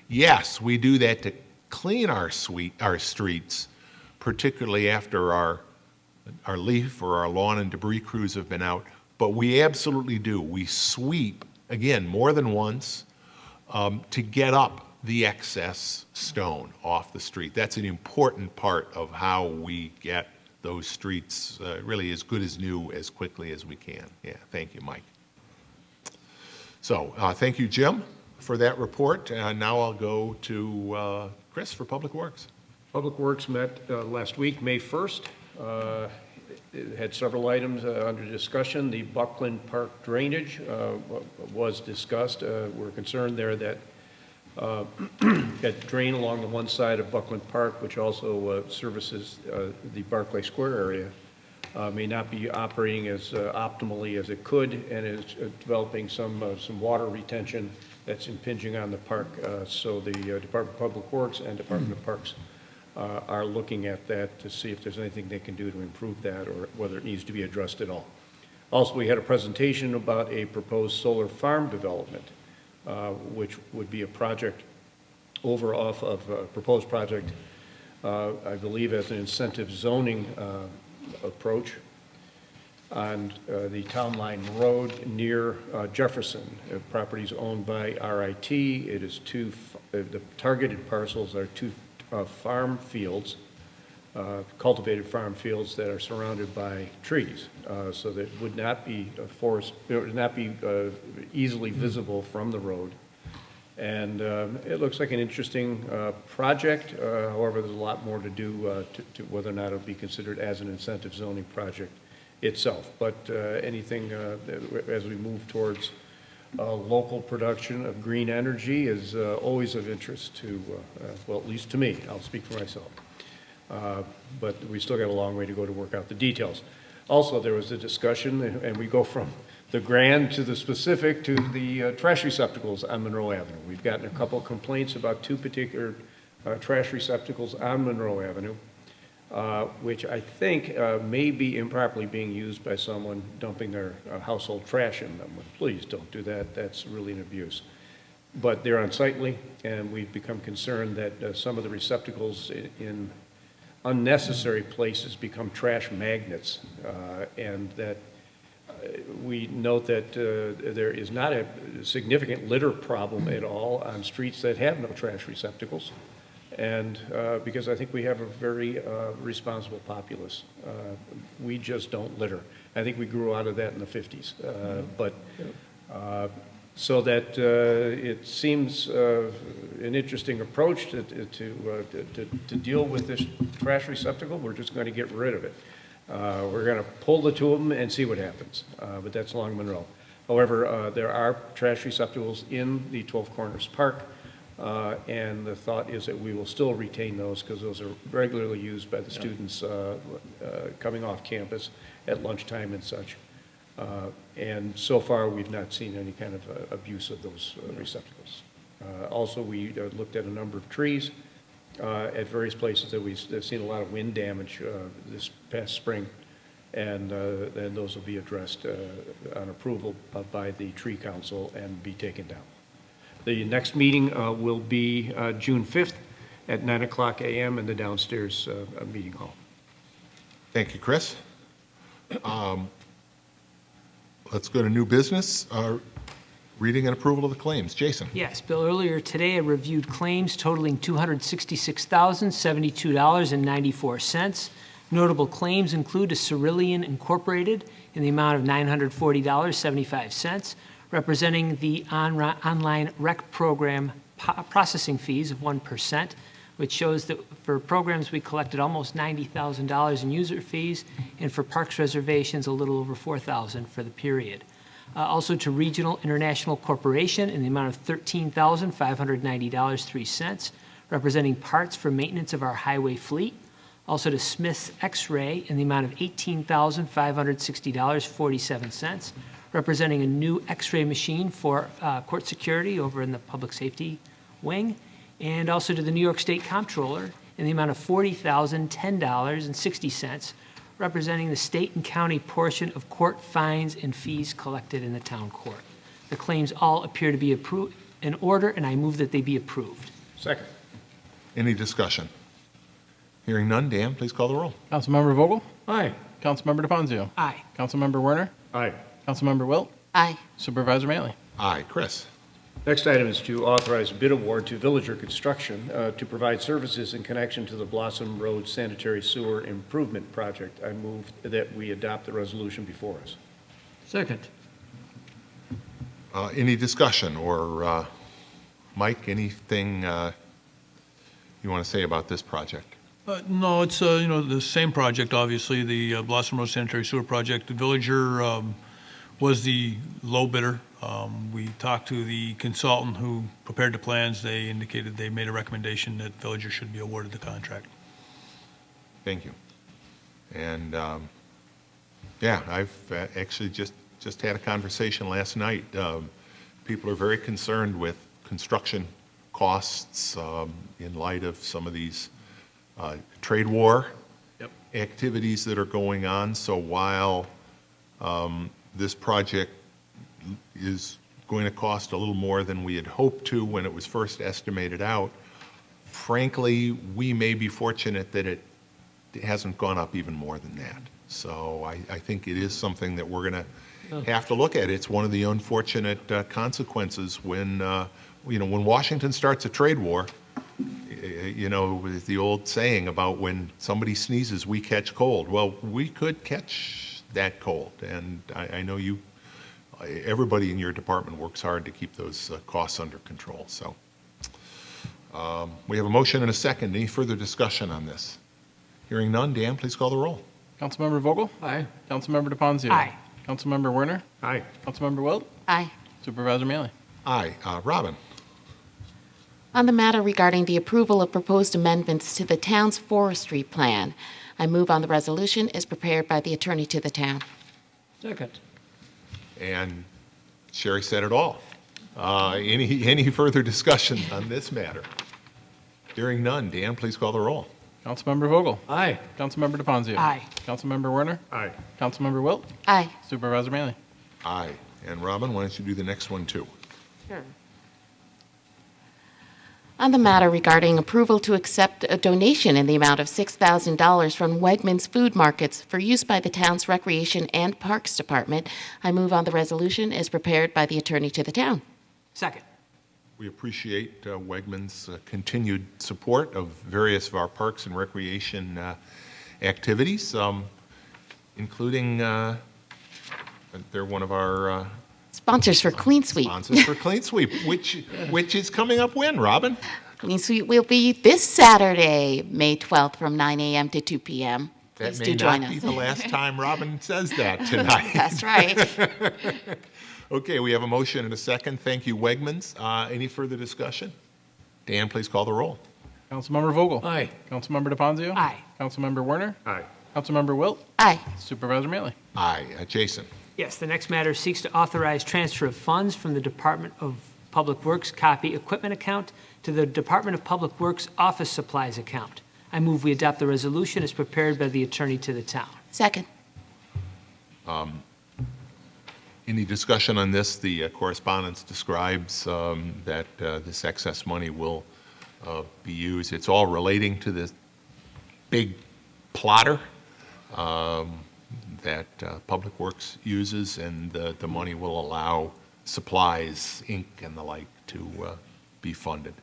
Yes, we do that to clean our streets, particularly after our leaf or our lawn and debris crews have been out. But we absolutely do. We sweep, again, more than once, to get up the excess stone off the street. That's an important part of how we get those streets really as good as new as quickly as we can. Yeah, thank you, Mike. So thank you, Jim, for that report. Now I'll go to Chris for Public Works. Public Works met last week, May 1st. It had several items under discussion. The Buckland Park drainage was discussed. We're concerned there that that drain along the one side of Buckland Park, which also services the Barclay Square area, may not be operating as optimally as it could, and is developing some water retention that's impinging on the park. So the Department of Public Works and Department of Parks are looking at that to see if there's anything they can do to improve that or whether it needs to be addressed at all. Also, we had a presentation about a proposed solar farm development, which would be a project off of a proposed project, I believe as an incentive zoning approach on the Town Line Road near Jefferson. Properties owned by RIT. It is the targeted parcels are two farm fields, cultivated farm fields that are surrounded by trees, so that it would not be a forest, it would not be easily visible from the road. And it looks like an interesting project. However, there's a lot more to do to whether or not it'll be considered as an incentive zoning project itself. But anything as we move towards local production of green energy is always of interest to, well, at least to me. I'll speak for myself. But we still got a long way to go to work out the details. Also, there was a discussion, and we go from the grand to the specific to the trash receptacles on Monroe Avenue. We've gotten a couple of complaints about two particular trash receptacles on Monroe Avenue, which I think may be improperly being used by someone dumping their household trash in them. Please don't do that. That's really an abuse. But they're unsightly, and we've become concerned that some of the receptacles in unnecessary places become trash magnets, and that we note that there is not a significant litter problem at all on streets that have no trash receptacles. And because I think we have a very responsible populace. We just don't litter. I think we grew out of that in the 50s. So that it seems an interesting approach to deal with this trash receptacle. We're just going to get rid of it. We're going to pull the two of them and see what happens, but that's along Monroe. However, there are trash receptacles in the 12 Corners Park, and the thought is that we will still retain those because those are regularly used by the students coming off campus at lunchtime and such. And so far, we've not seen any kind of abuse of those receptacles. Also, we looked at a number of trees at various places that we've seen a lot of wind damage this past spring, and those will be addressed on approval by the Tree Council and be taken down. The next meeting will be June 5th at 9:00 a.m. in the downstairs meeting hall. Thank you, Chris. Let's go to new business. Reading and approval of the claims. Jason. Yes, Bill, earlier today I reviewed claims totaling $266,072.94. Notable claims include a Cerulean Incorporated in the amount of $940.75, representing the online rec program processing fees of 1%, which shows that for programs we collected almost $90,000 in user fees, and for parks reservations a little over $4,000 for the period. Also to Regional International Corporation in the amount of $13,590.03, representing parts for maintenance of our highway fleet. Also to Smith's X-Ray in the amount of $18,560.47, representing a new X-ray machine for court security over in the public safety wing. And also to the New York State Comptroller in the amount of $40,010.60, representing the state and county portion of court fines and fees collected in the town court. The claims all appear to be approved in order, and I move that they be approved. Second. Any discussion? Hearing none, Dan, please call the roll. Councilmember Vogel? Aye. Councilmember DePonzio? Aye. Councilmember Werner? Aye. Councilmember Wilt? Aye. Supervisor Manley? Aye. Chris. Next item is to authorize a bid award to Villager Construction to provide services in connection to the Blossom Road Sanitary Sewer Improvement Project. I move that we adopt the resolution before us. Second. Any discussion? Or, Mike, anything you want to say about this project? No, it's, the same project, obviously, the Blossom Road Sanitary Sewer Project. The Villager was the low bidder. We talked to the consultant who prepared the plans. They indicated they made a recommendation that Villager should be awarded the contract. Thank you. And Yeah, I've actually just had a conversation last night. People are very concerned with construction costs in light of some of these trade war activities that are going on. So while this project is going to cost a little more than we had hoped to when it was first estimated out, frankly, we may be fortunate that it hasn't gone up even more than that. So I think it is something that we're going to have to look at. It's one of the unfortunate consequences when, when Washington starts a trade war, with the old saying about when somebody sneezes, we catch cold. Well, we could catch that cold. And I know everybody in your department works hard to keep those costs under control. So we have a motion and a second. Any further discussion on this? Hearing none, Dan, please call the roll. Councilmember Vogel? Aye. Councilmember DePonzio? Aye. Councilmember Werner? Aye. Councilmember Wilt? Aye. Supervisor Mealy? Aye. Robin? On the matter regarding the approval of proposed amendments to the town's forestry plan, I move on the resolution as prepared by the attorney to the town. Second. And Sherry said it all. Any further discussion on this matter? Hearing none, Dan, please call the roll. Councilmember Vogel? Aye. Councilmember DePonzio? Aye. Councilmember Werner? Aye. Councilmember Wilt? Aye. Supervisor Mealy? Aye. And Robin, why don't you do the next one too? Sure. On the matter regarding approval to accept a donation in the amount of $6,000 from Wegmans Food Markets for use by the town's Recreation and Parks Department, I move on the resolution as prepared by the attorney to the town. Second. We appreciate Wegmans' continued support of various of our parks and recreation activities, including they're one of our Sponsors for Clean Sweep. sponsors for Clean Sweep, which is coming up when, Robin? Clean Sweep will be this Saturday, May 12th, from 9 a.m. to 2 p.m. That Please may do join not be us. the last time Robin says that tonight. That's right. Okay, we have a motion and a second. Thank you, Wegmans. Any further discussion? Dan, please call the roll. Councilmember Vogel? Aye. Councilmember DePonzio? Aye. Councilmember Werner? Aye. Councilmember Wilt? Aye. Supervisor Mealy? Aye. Jason? Yes, the next matter seeks to authorize transfer of funds from the Department of Public Works copy equipment account to the Department of Public Works office supplies account. I move we adopt the resolution as prepared by the attorney to the town. Second. Any discussion on this? The correspondence describes that this excess money will be used. It's all relating to this big plotter that Public Works uses, and the money will allow supplies, ink, and the like to be funded.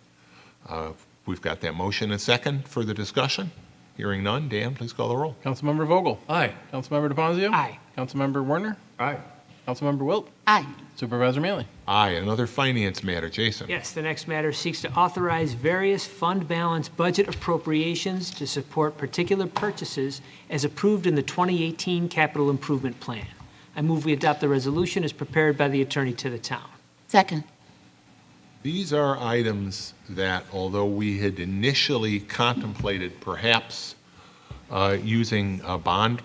We've got that motion and second. Further discussion? Hearing none. Dan, please call the roll. Councilmember Vogel? Aye. Councilmember DePonzio? Aye. Councilmember Werner? Aye. Councilmember Wilt? Aye. Supervisor Mealy? Aye. Another finance matter. Jason? Yes, the next matter seeks to authorize various fund balance budget appropriations to support particular purchases as approved in the 2018 Capital Improvement Plan. I move we adopt the resolution as prepared by the attorney to the town. Second. These are items that, although we had initially contemplated perhaps using bond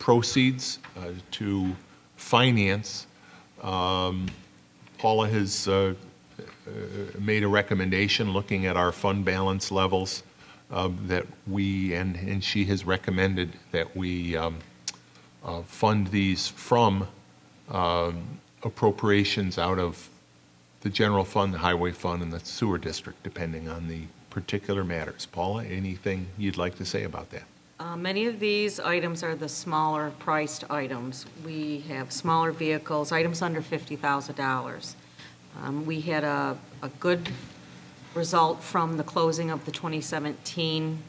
proceeds to finance, Paula has made a recommendation looking at our fund balance levels that we, and she has recommended that we fund these from appropriations out of the general fund, the highway fund, and the sewer district, depending on the particular matters. Paula, anything you'd like to say about that? Many of these items are the smaller priced items. We have smaller vehicles, items under $50,000. We had a good result from the closing of the 2017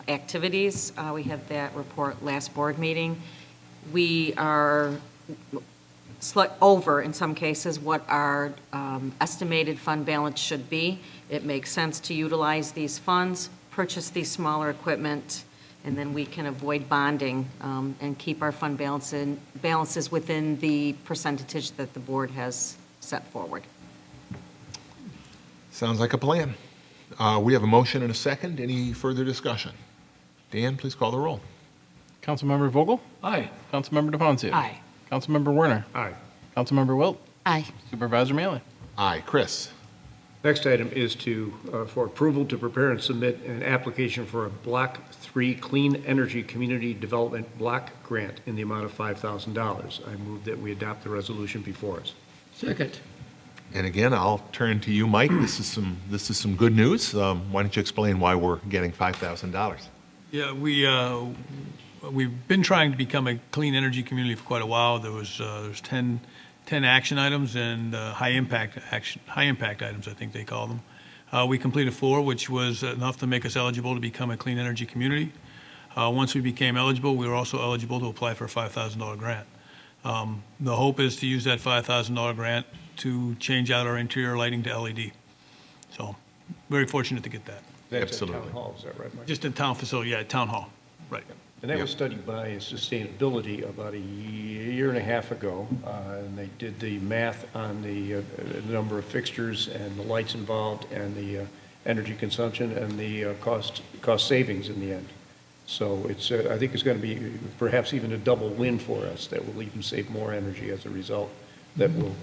activities. We had that report last board meeting. We are over, in some cases, what our estimated fund balance should be. It makes sense to utilize these funds, purchase these smaller equipment, and then we can avoid bonding and keep our fund balances within the percentage that the board has set forward. Sounds like a plan. We have a motion and a second. Any further discussion? Dan, please call the roll. Councilmember Vogel? Aye. Councilmember DePoncio? Aye. Councilmember Werner? Aye. Councilmember Wilt? Aye. Supervisor Mealy? Aye. Chris? Next item is for approval to prepare and submit an application for a Block 3 Clean Energy Community Development Block Grant in the amount of $5,000. I move that we adopt the resolution before us. Second. And again, I'll turn to you, Mike. This is some good news. Why don't you explain why we're getting $5,000? Yeah, we've been trying to become a clean energy community for quite a while. There's 10 action items and high impact items, I think they call them. We completed 4, which was enough to make us eligible to become a clean energy community. Once we became eligible, we were also eligible to apply for a $5,000 grant. The hope is to use that $5,000 grant to change out our interior lighting to LED. So, very fortunate to get that. That's at Absolutely. Town Hall, is that right, Mike? Just in town facility, yeah, town hall, right. And that was studied by Sustainability about a year and a half ago, and they did the math on the number of fixtures and the lights involved and the energy consumption and the cost savings in the end. So it's, I think it's going to be perhaps even a double win for us, that will even save more energy as a result, that will,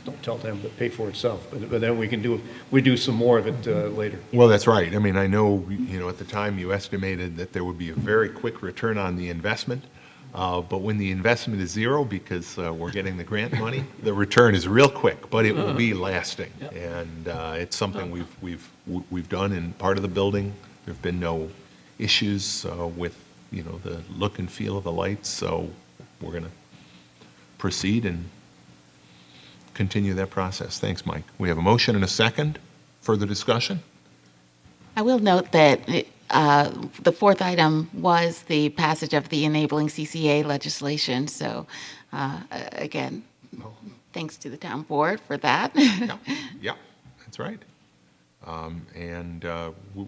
don't tell them, but pay for itself. But then we do some more of it later. Well, that's right. I mean, I know, at the time you estimated that there would be a very quick return on the investment. But when the investment is zero, because we're getting the grant money, the return is real quick, but it will be lasting. And it's something we've done in part of the building. There've been no issues with, the look and feel of the lights. So we're going to proceed and continue that process. Thanks, Mike. We have a motion and a second. Further discussion? I will note that the fourth item was the passage of the enabling CCA legislation. So, again, thanks to the town board for that. Yeah, that's right.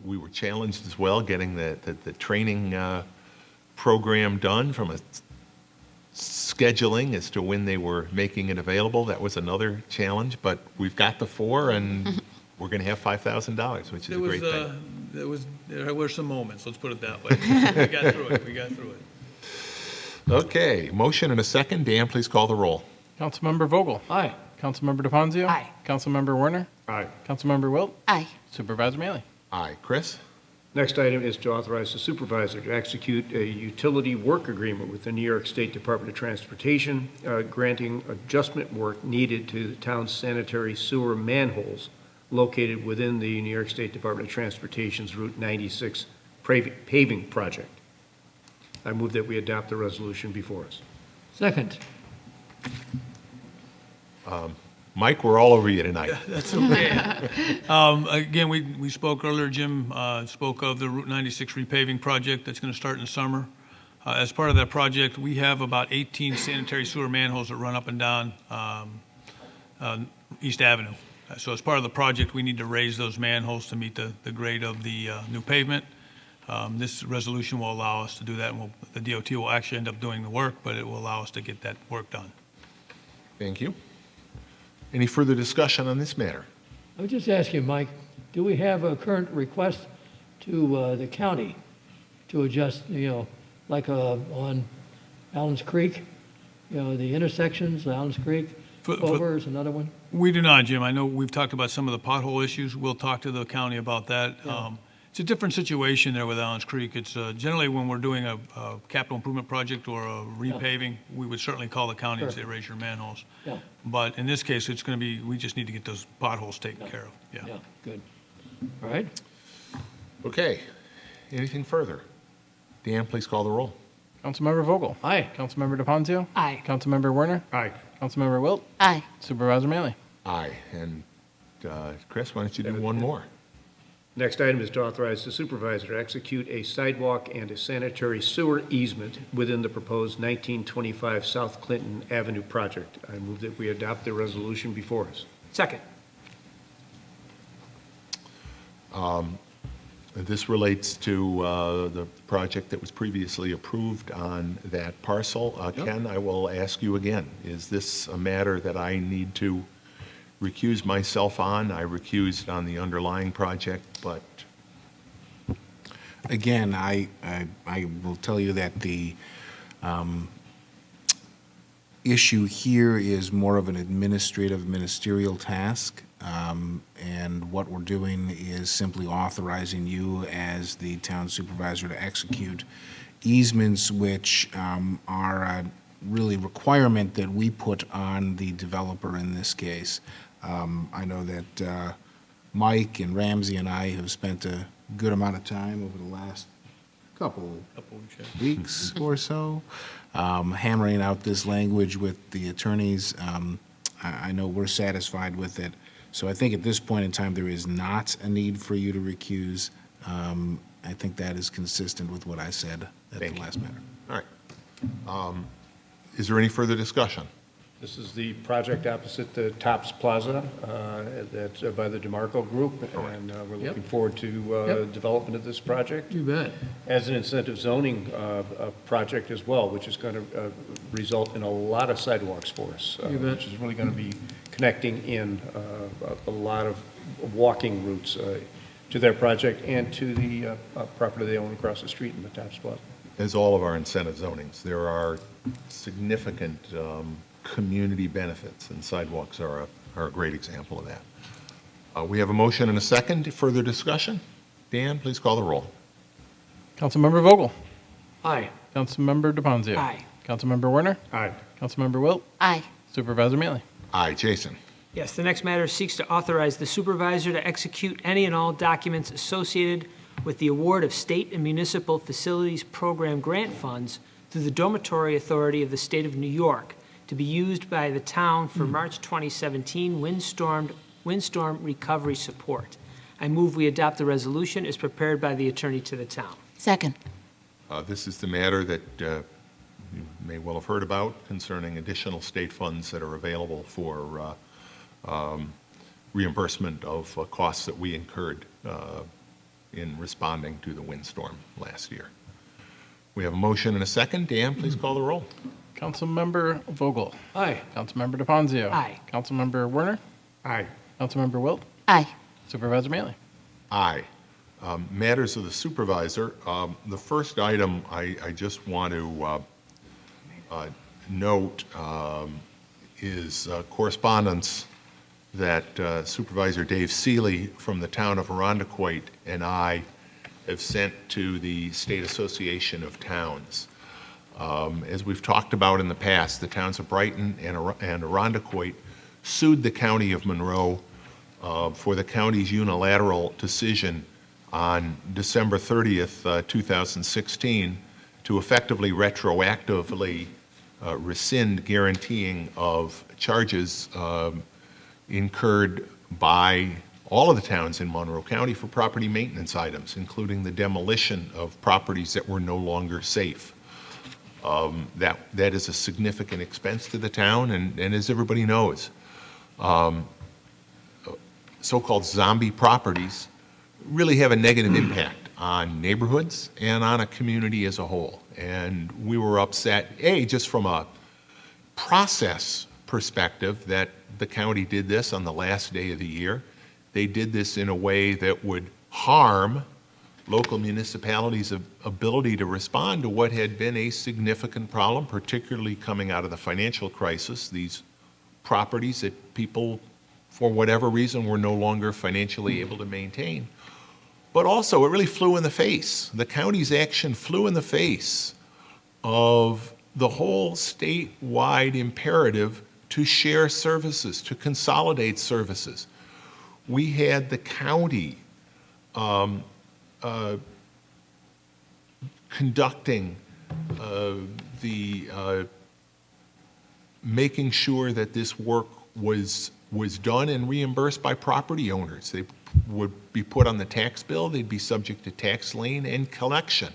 We were challenged as well, getting the training program done from a scheduling as to when they were making it available. That was another challenge, but we've got the 4, and we're going to have $5,000, which is a great thing. There were some moments, let's put it that way. We got through it. Okay, motion and a second. Dan, please call the roll. Councilmember Vogel? Aye. Councilmember DePoncio? Aye. Councilmember Werner? Aye. Councilmember Wilt? Aye. Supervisor Mealy? Aye. Chris? Next item is to authorize the supervisor to execute a utility work agreement with the New York State Department of Transportation, granting adjustment work needed to the town's sanitary sewer manholes located within the New York State Department of Transportation's Route 96 paving project. I move that we adopt the resolution before us. Second. Mike, we're all over you tonight. That's okay. Again, we spoke earlier, Jim spoke of the Route 96 repaving project that's going to start in the summer. As part of that project, we have about 18 sanitary sewer manholes that run up and down East Avenue. So as part of the project, we need to raise those manholes to meet the grade of the new pavement. This resolution will allow us to do that, and the DOT will actually end up doing the work, but it will allow us to get that work done. Thank you. Any further discussion on this matter? I would just ask you, Mike, do we have a current request to the county to adjust, like on Allen's Creek, the intersections, Allen's Creek, Clover is another one? We do not, Jim. I know we've talked about some of the pothole issues. We'll talk to the county about that. Yeah. It's a different situation there with Allen's Creek. It's generally when we're doing a capital improvement project or a repaving, we would certainly call the county and say, raise your manholes. Yeah. But in this case, it's going to be, we just need to get those potholes taken care of. Yeah, good. All right. Okay. Anything further? Dan, please call the roll. Councilmember Vogel? Aye. Councilmember DePoncio? Aye. Councilmember Werner? Aye. Councilmember Wilt? Aye. Supervisor Mealy? Aye. And Chris, why don't you do one more? Next item is to authorize the supervisor to execute a sidewalk and a sanitary sewer easement within the proposed 1925 South Clinton Avenue project. I move that we adopt the resolution before us. Second. This relates to the project that was previously approved on that parcel. Ken, I will ask you again, is this a matter that I need to recuse myself on? I recused on the underlying project, but Again, I will tell you that the issue here is more of an administrative, ministerial task, and what we're doing is simply authorizing you as the town supervisor to execute easements which are a really requirement that we put on the developer in this case. I know that Mike and Ramsey and I have spent a good amount of time over the last couple weeks or so, hammering out this language with the attorneys. I know we're satisfied with it. So I think at this point in time, there is not a need for you to recuse. I think that is consistent with what I said at the last matter. All right. Is there any further discussion? This is the project opposite the Tops Plaza, that's by the DeMarco Group, and we're looking forward to development of this project. You bet. As an incentive zoning project as well, which is going to result in a lot of sidewalks for us, You bet. which is really going to be connecting in a lot of walking routes to their project and to the property they own across the street in the Tops Plaza. As all of our incentive zonings, there are significant community benefits, and sidewalks are a great example of that. We have a motion and a second. Further discussion? Dan, please call the roll. Councilmember Vogel? Aye. Councilmember DePonzio? Aye. Councilmember Werner? Aye. Councilmember Wilt? Aye. Supervisor Mealy? Aye. Jason? Yes, the next matter seeks to authorize the supervisor to execute any and all documents associated with the award of state and municipal facilities program grant funds through the Dormitory Authority of the State of New York to be used by the town for March 2017 windstorm recovery support. I move we adopt the resolution as prepared by the attorney to the town. Second. This is the matter that you may well have heard about concerning additional state funds that are available for reimbursement of costs that we incurred in responding to the windstorm last year. We have a motion and a second. Dan, please call the roll. Councilmember Vogel? Aye. Councilmember DePonzio? Aye. Councilmember Werner? Aye. Councilmember Wilt? Aye. Supervisor Mealy? Aye. Matters of the supervisor. The first item I just want to note is correspondence that Supervisor Dave Seeley from the town of Arundecoit and I have sent to the State Association of Towns. As we've talked about in the past, the towns of Brighton and Arundecoit sued the County of Monroe for the county's unilateral decision on December 30th, 2016, to effectively retroactively rescind guaranteeing of charges incurred by all of the towns in Monroe County for property maintenance items, including the demolition of properties that were no longer safe. That is a significant expense to the town, and as everybody knows, so-called zombie properties really have a negative impact on neighborhoods and on a community as a whole. And we were upset, just from a process perspective, that the county did this on the last day of the year. They did this in a way that would harm local municipalities' ability to respond to what had been a significant problem, particularly coming out of the financial crisis. These properties that people, for whatever reason, were no longer financially able to maintain. But also, it really flew in the face. The county's action flew in the face of the whole statewide imperative to share services, to consolidate services. We had the county conducting making sure that this work was done and reimbursed by property owners. They would be put on the tax bill, they'd be subject to tax lien and collection.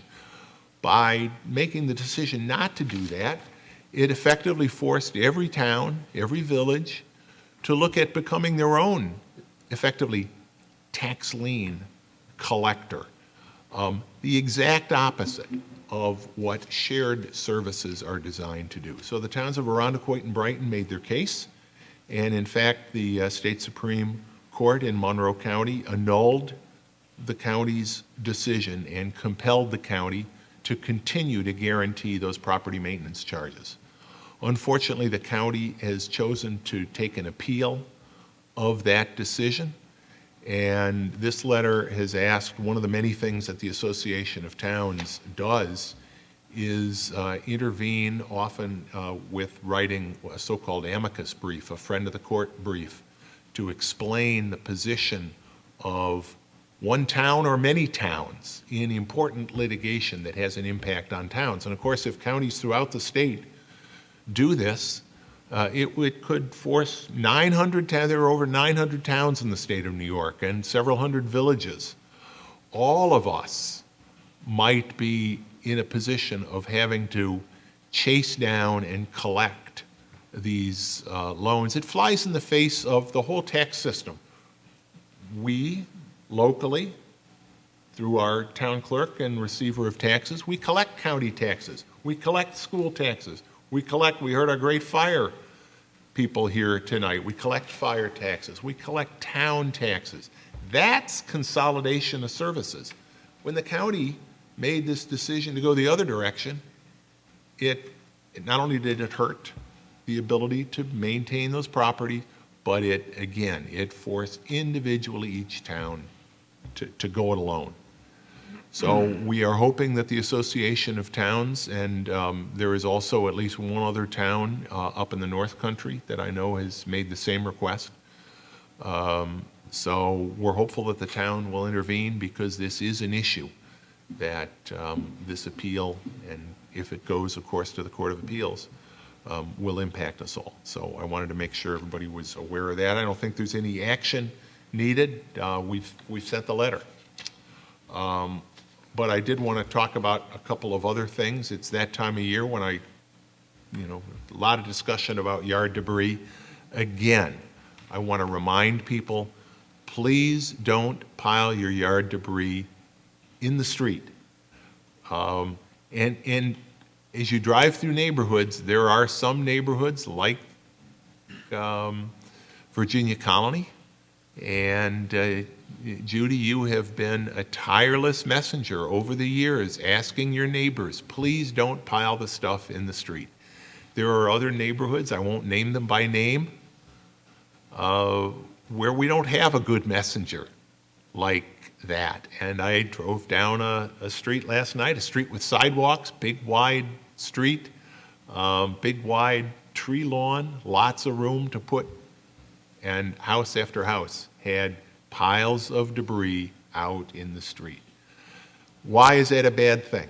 By making the decision not to do that, it effectively forced every town, every village, to look at becoming their own, effectively, tax lien collector. The exact opposite of what shared services are designed to do. So the towns of Arundecoit and Brighton made their case, and in fact, the State Supreme Court in Monroe County annulled the county's decision and compelled the county to continue to guarantee those property maintenance charges. Unfortunately, the county has chosen to take an appeal of that decision, and this letter has asked, one of the many things that the Association of Towns does is intervene, often with writing a so-called amicus brief, a friend of the court brief, to explain the position of one town or many towns in important litigation that has an impact on towns. And of course, if counties throughout the state do this, it could force 900 towns. There are over 900 towns in the state of New York and several hundred villages. All of us might be in a position of having to chase down and collect these loans. It flies in the face of the whole tax system. We, locally, through our town clerk and receiver of taxes, we collect county taxes. We collect school taxes. We heard our great fire people here tonight. We collect fire taxes. We collect town taxes. That's consolidation of services. When the county made this decision to go the other direction, it not only did it hurt the ability to maintain those properties, but it forced individually each town to go it alone. So we are hoping that the Association of Towns, and there is also at least one other town up in the North Country that I know has made the same request. So we're hopeful that the town will intervene, because this is an issue that this appeal, and if it goes, of course, to the Court of Appeals, will impact us all. So I wanted to make sure everybody was aware of that. I don't think there's any action needed. We've sent the letter. But I did want to talk about a couple of other things. It's that time of year when a lot of discussion about yard debris. Again, I want to remind people, please don't pile your yard debris in the street. And as you drive through neighborhoods, there are some neighborhoods like Virginia Colony, and Judy, you have been a tireless messenger over the years, asking your neighbors, please don't pile the stuff in the street. There are other neighborhoods, I won't name them by name, where we don't have a good messenger like that. And I drove down a street last night, a street with sidewalks, big wide street, big wide tree lawn, lots of room to put, and house after house had piles of debris out in the street. Why is that a bad thing?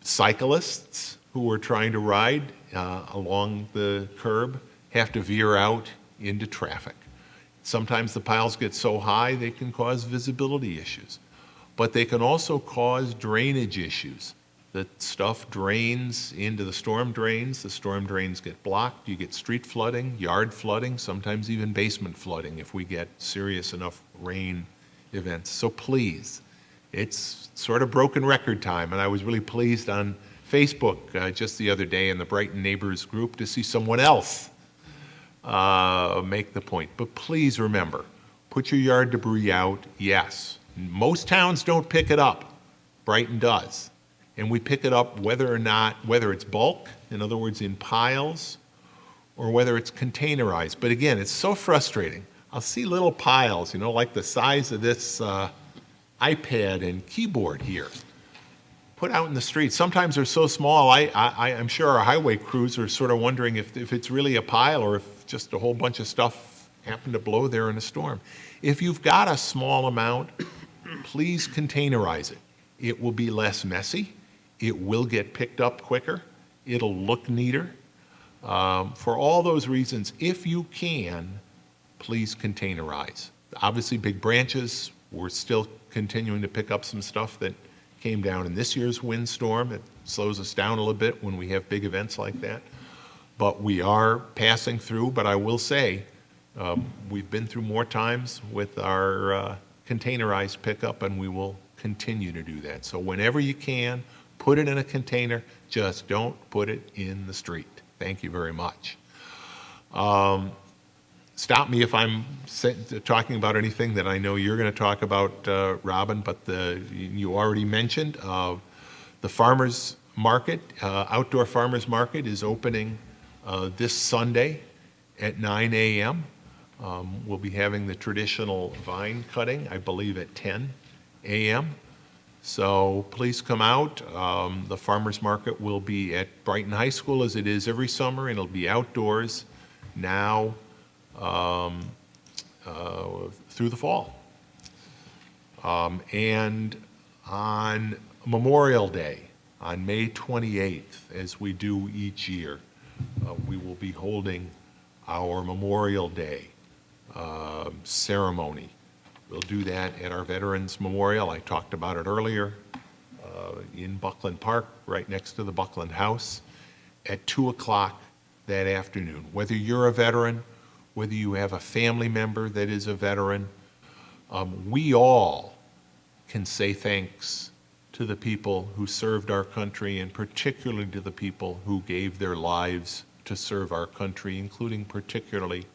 Cyclists who are trying to ride along the curb have to veer out into traffic. Sometimes the piles get so high they can cause visibility issues, but they can also cause drainage issues. The stuff drains into the storm drains get blocked, you get street flooding, yard flooding, sometimes even basement flooding if we get serious enough rain events. So please, it's sort of broken record time, and I was really pleased on Facebook just the other day in the Brighton Neighbors group to see someone else make the point. But please remember, put your yard debris out, yes. Most towns don't pick it up, Brighton does. And we pick it up whether it's bulk, in other words, in piles, or whether it's containerized. But again, it's so frustrating. I'll see little piles, like the size of this iPad and keyboard here, put out in the street. Sometimes they're so small, I'm sure our highway crews are sort of wondering if it's really a pile or if just a whole bunch of stuff happened to blow there in a storm. If you've got a small amount, please containerize it. It will be less messy. It will get picked up quicker. It'll look neater. For all those reasons, if you can, please containerize. Obviously, big branches, we're still continuing to pick up some stuff that came down in this year's windstorm. It slows us down a little bit when we have big events like that. But we are passing through, but I will say, we've been through more times with our containerized pickup, and we will continue to do that. So whenever you can, put it in a container, just don't put it in the street. Thank you very much. stop me if I'm talking about anything that I know you're going to talk about, Robin, but you already mentioned the farmers market, outdoor farmers market is opening this Sunday at 9 a.m. We'll be having the traditional vine cutting, I believe, at 10 a.m. So please come out. The farmers market will be at Brighton High School as it is every summer, and it'll be outdoors now through the fall. And on Memorial Day, on May 28th, as we do each year, we will be holding our Memorial Day ceremony. We'll do that at our Veterans Memorial. I talked about it earlier, in Buckland Park, right next to the Buckland House, at 2 o'clock that afternoon. Whether you're a veteran, whether you have a family member that is a veteran, we all can say thanks to the people who served our country, and particularly to the people who gave their lives to serve our country, including particularly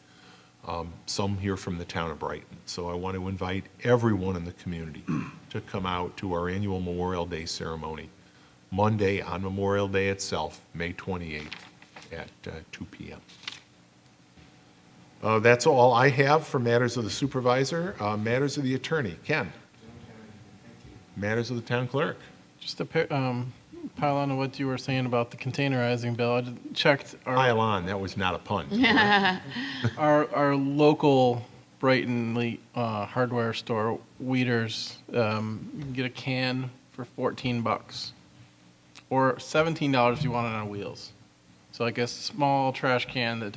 some here from the town of Brighton. So I want to invite everyone in the community to come out to our annual Memorial Day ceremony, Monday on Memorial Day itself, May 28th at 2 p.m. That's all I have for matters of the supervisor. Matters of the attorney. Ken? Matters of the town clerk. Just to pile on to what you were saying about the containerizing bill, I just checked Pile on, that was not a pun. our local Brighton hardware store, Weeders, you can get a can for $14, or $17 if you want it on wheels. So I guess small trash can to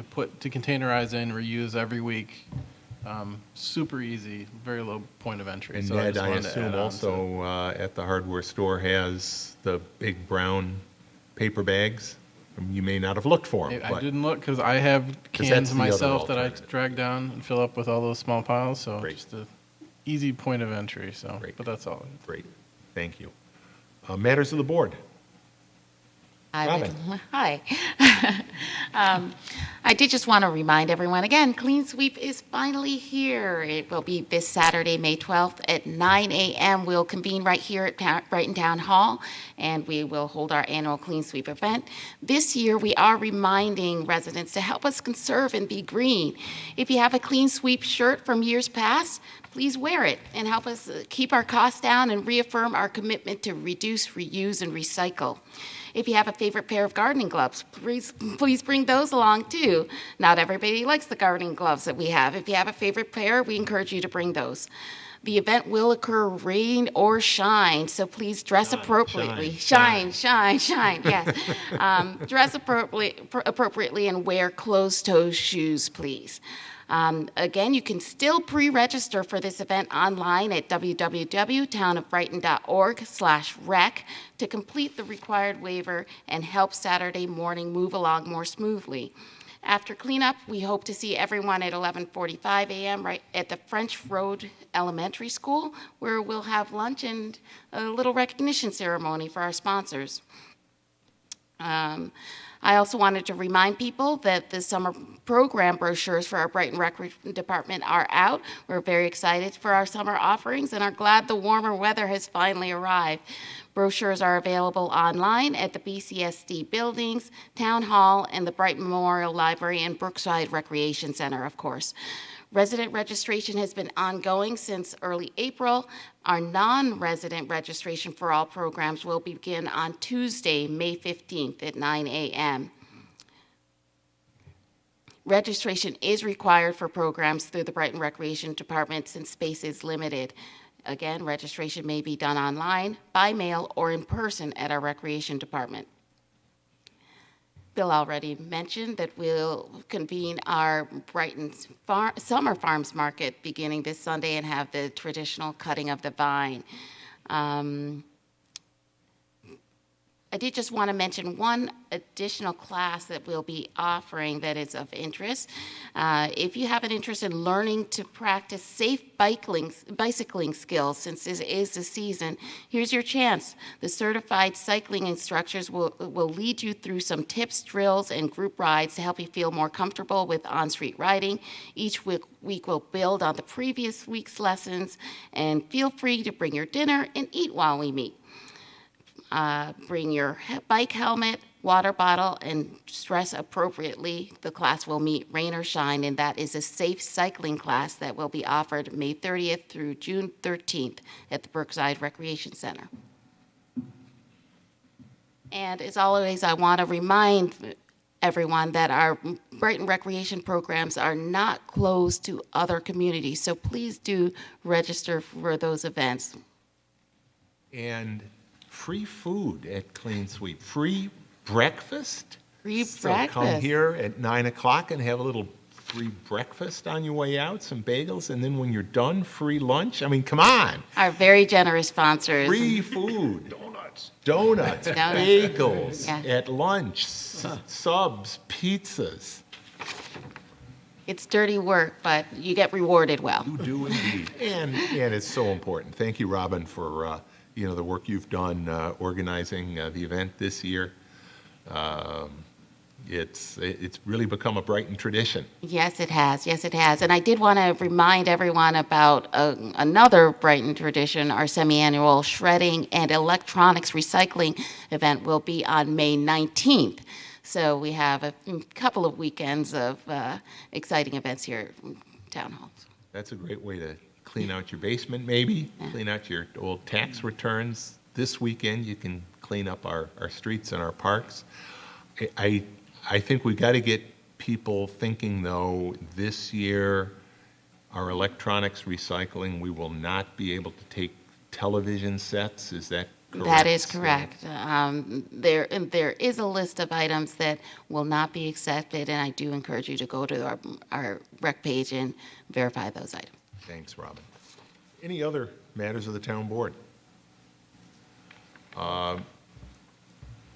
containerize in, reuse every week. Super easy, very low point of entry. And so Ned, I wanted to assume add on also at the hardware store has the big brown paper bags. You may not have looked for them. I didn't look because I have 'Cause that's cans the other myself that I alternative. drag down and fill up with all those small piles. So Great. just a easy point of entry. So, Great. but that's all. Great, thank you. Matters of the board. Robin. Hi. I did just want to remind everyone again, Clean Sweep is finally here. It will be this Saturday, May 12th at 9 a.m. We'll convene right here at Brighton Town Hall, and we will hold our annual Clean Sweep event. This year, we are reminding residents to help us conserve and be green. If you have a Clean Sweep shirt from years past, please wear it and help us keep our costs down and reaffirm our commitment to reduce, reuse, and recycle. If you have a favorite pair of gardening gloves, please bring those along too. Not everybody likes the gardening gloves that we have. If you have a favorite pair, we encourage you to bring those. The event will occur rain or shine, so please dress appropriately. Shine, yes. Dress appropriately and wear closed-toe shoes, please. Again, you can still pre-register for this event online at www.townofbrighton.org/rec to complete the required waiver and help Saturday morning move along more smoothly. After cleanup, we hope to see everyone at 11:45 a.m. right at the French Road Elementary School, where we'll have lunch and a little recognition ceremony for our sponsors. I also wanted to remind people that the summer program brochures for our Brighton Rec Department are out. We're very excited for our summer offerings and are glad the warmer weather has finally arrived. Brochures are available online at the BCSD buildings, Town Hall, and the Brighton Memorial Library and Brookside Recreation Center, of course. Resident registration has been ongoing since early April. Our non-resident registration for all programs will begin on Tuesday, May 15th at 9 a.m. Registration is required for programs through the Brighton Recreation Department since space is limited. Again, registration may be done online, by mail, or in person at our Recreation Department. Bill already mentioned that we'll convene our Brighton Summer Farms Market beginning this Sunday and have the traditional cutting of the vine. I did just want to mention one additional class that we'll be offering that is of interest. If you have an interest in learning to practice safe bicycling skills, since this is the season, here's your chance. The certified cycling instructors will lead you through some tips, drills, and group rides to help you feel more comfortable with on-street riding. Each week will build on the previous week's lessons, and feel free to bring your dinner and eat while we meet. Bring your bike helmet, water bottle, and dress appropriately. The class will meet rain or shine, and that is a safe cycling class that will be offered May 30th through June 13th at the Brookside Recreation Center. And as always, I want to remind everyone that our Brighton recreation programs are not closed to other communities, so please do register for those events. And free food at Clean Sweep. Free breakfast? Free So breakfast. come here at 9 o'clock and have a little free breakfast on your way out, some bagels, and then when you're done, free lunch. I mean, come on. Our very generous sponsors. Free food. Donuts, bagels Yeah. at lunch, subs, pizzas. It's dirty work, but you get rewarded well. You do indeed. And it's so important. Thank you, Robin, for the work you've done organizing the event this year. It's really become a Brighton tradition. Yes, it has. Yes, it has. And I did want to remind everyone about another Brighton tradition. Our semi-annual shredding and electronics recycling event will be on May 19th. So we have a couple of weekends of exciting events here at Town Hall. That's a great way to clean out your basement, maybe, clean out your old tax returns. This weekend, you can clean up our streets and our parks. I think we've got to get people thinking, though, this year, our electronics recycling, we will not be able to take television sets. Is that correct? That is correct. There is a list of items that will not be accepted, and I do encourage you to go to our rec page and verify those items. Thanks, Robin. Any other matters of the town board?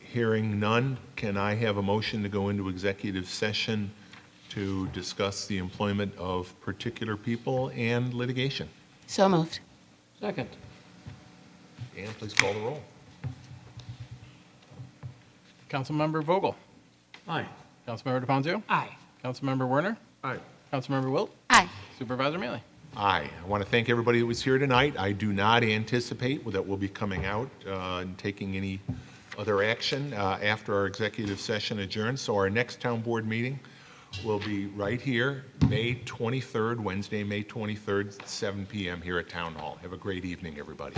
Hearing none, can I have a motion to go into executive session to discuss the employment of particular people and litigation? So moved. Second. Dan, please call the roll. Councilmember Vogel. Aye. Councilmember DePonzio. Aye. Councilmember Werner. Aye. Councilmember Wilt. Aye. Supervisor Mealy. Aye. I want to thank everybody that was here tonight. I do not anticipate that we'll be coming out and taking any other action after our executive session adjourns. So our next town board meeting will be right here, May 23rd, Wednesday, May 23rd, 7 p.m. here at Town Hall. Have a great evening, everybody.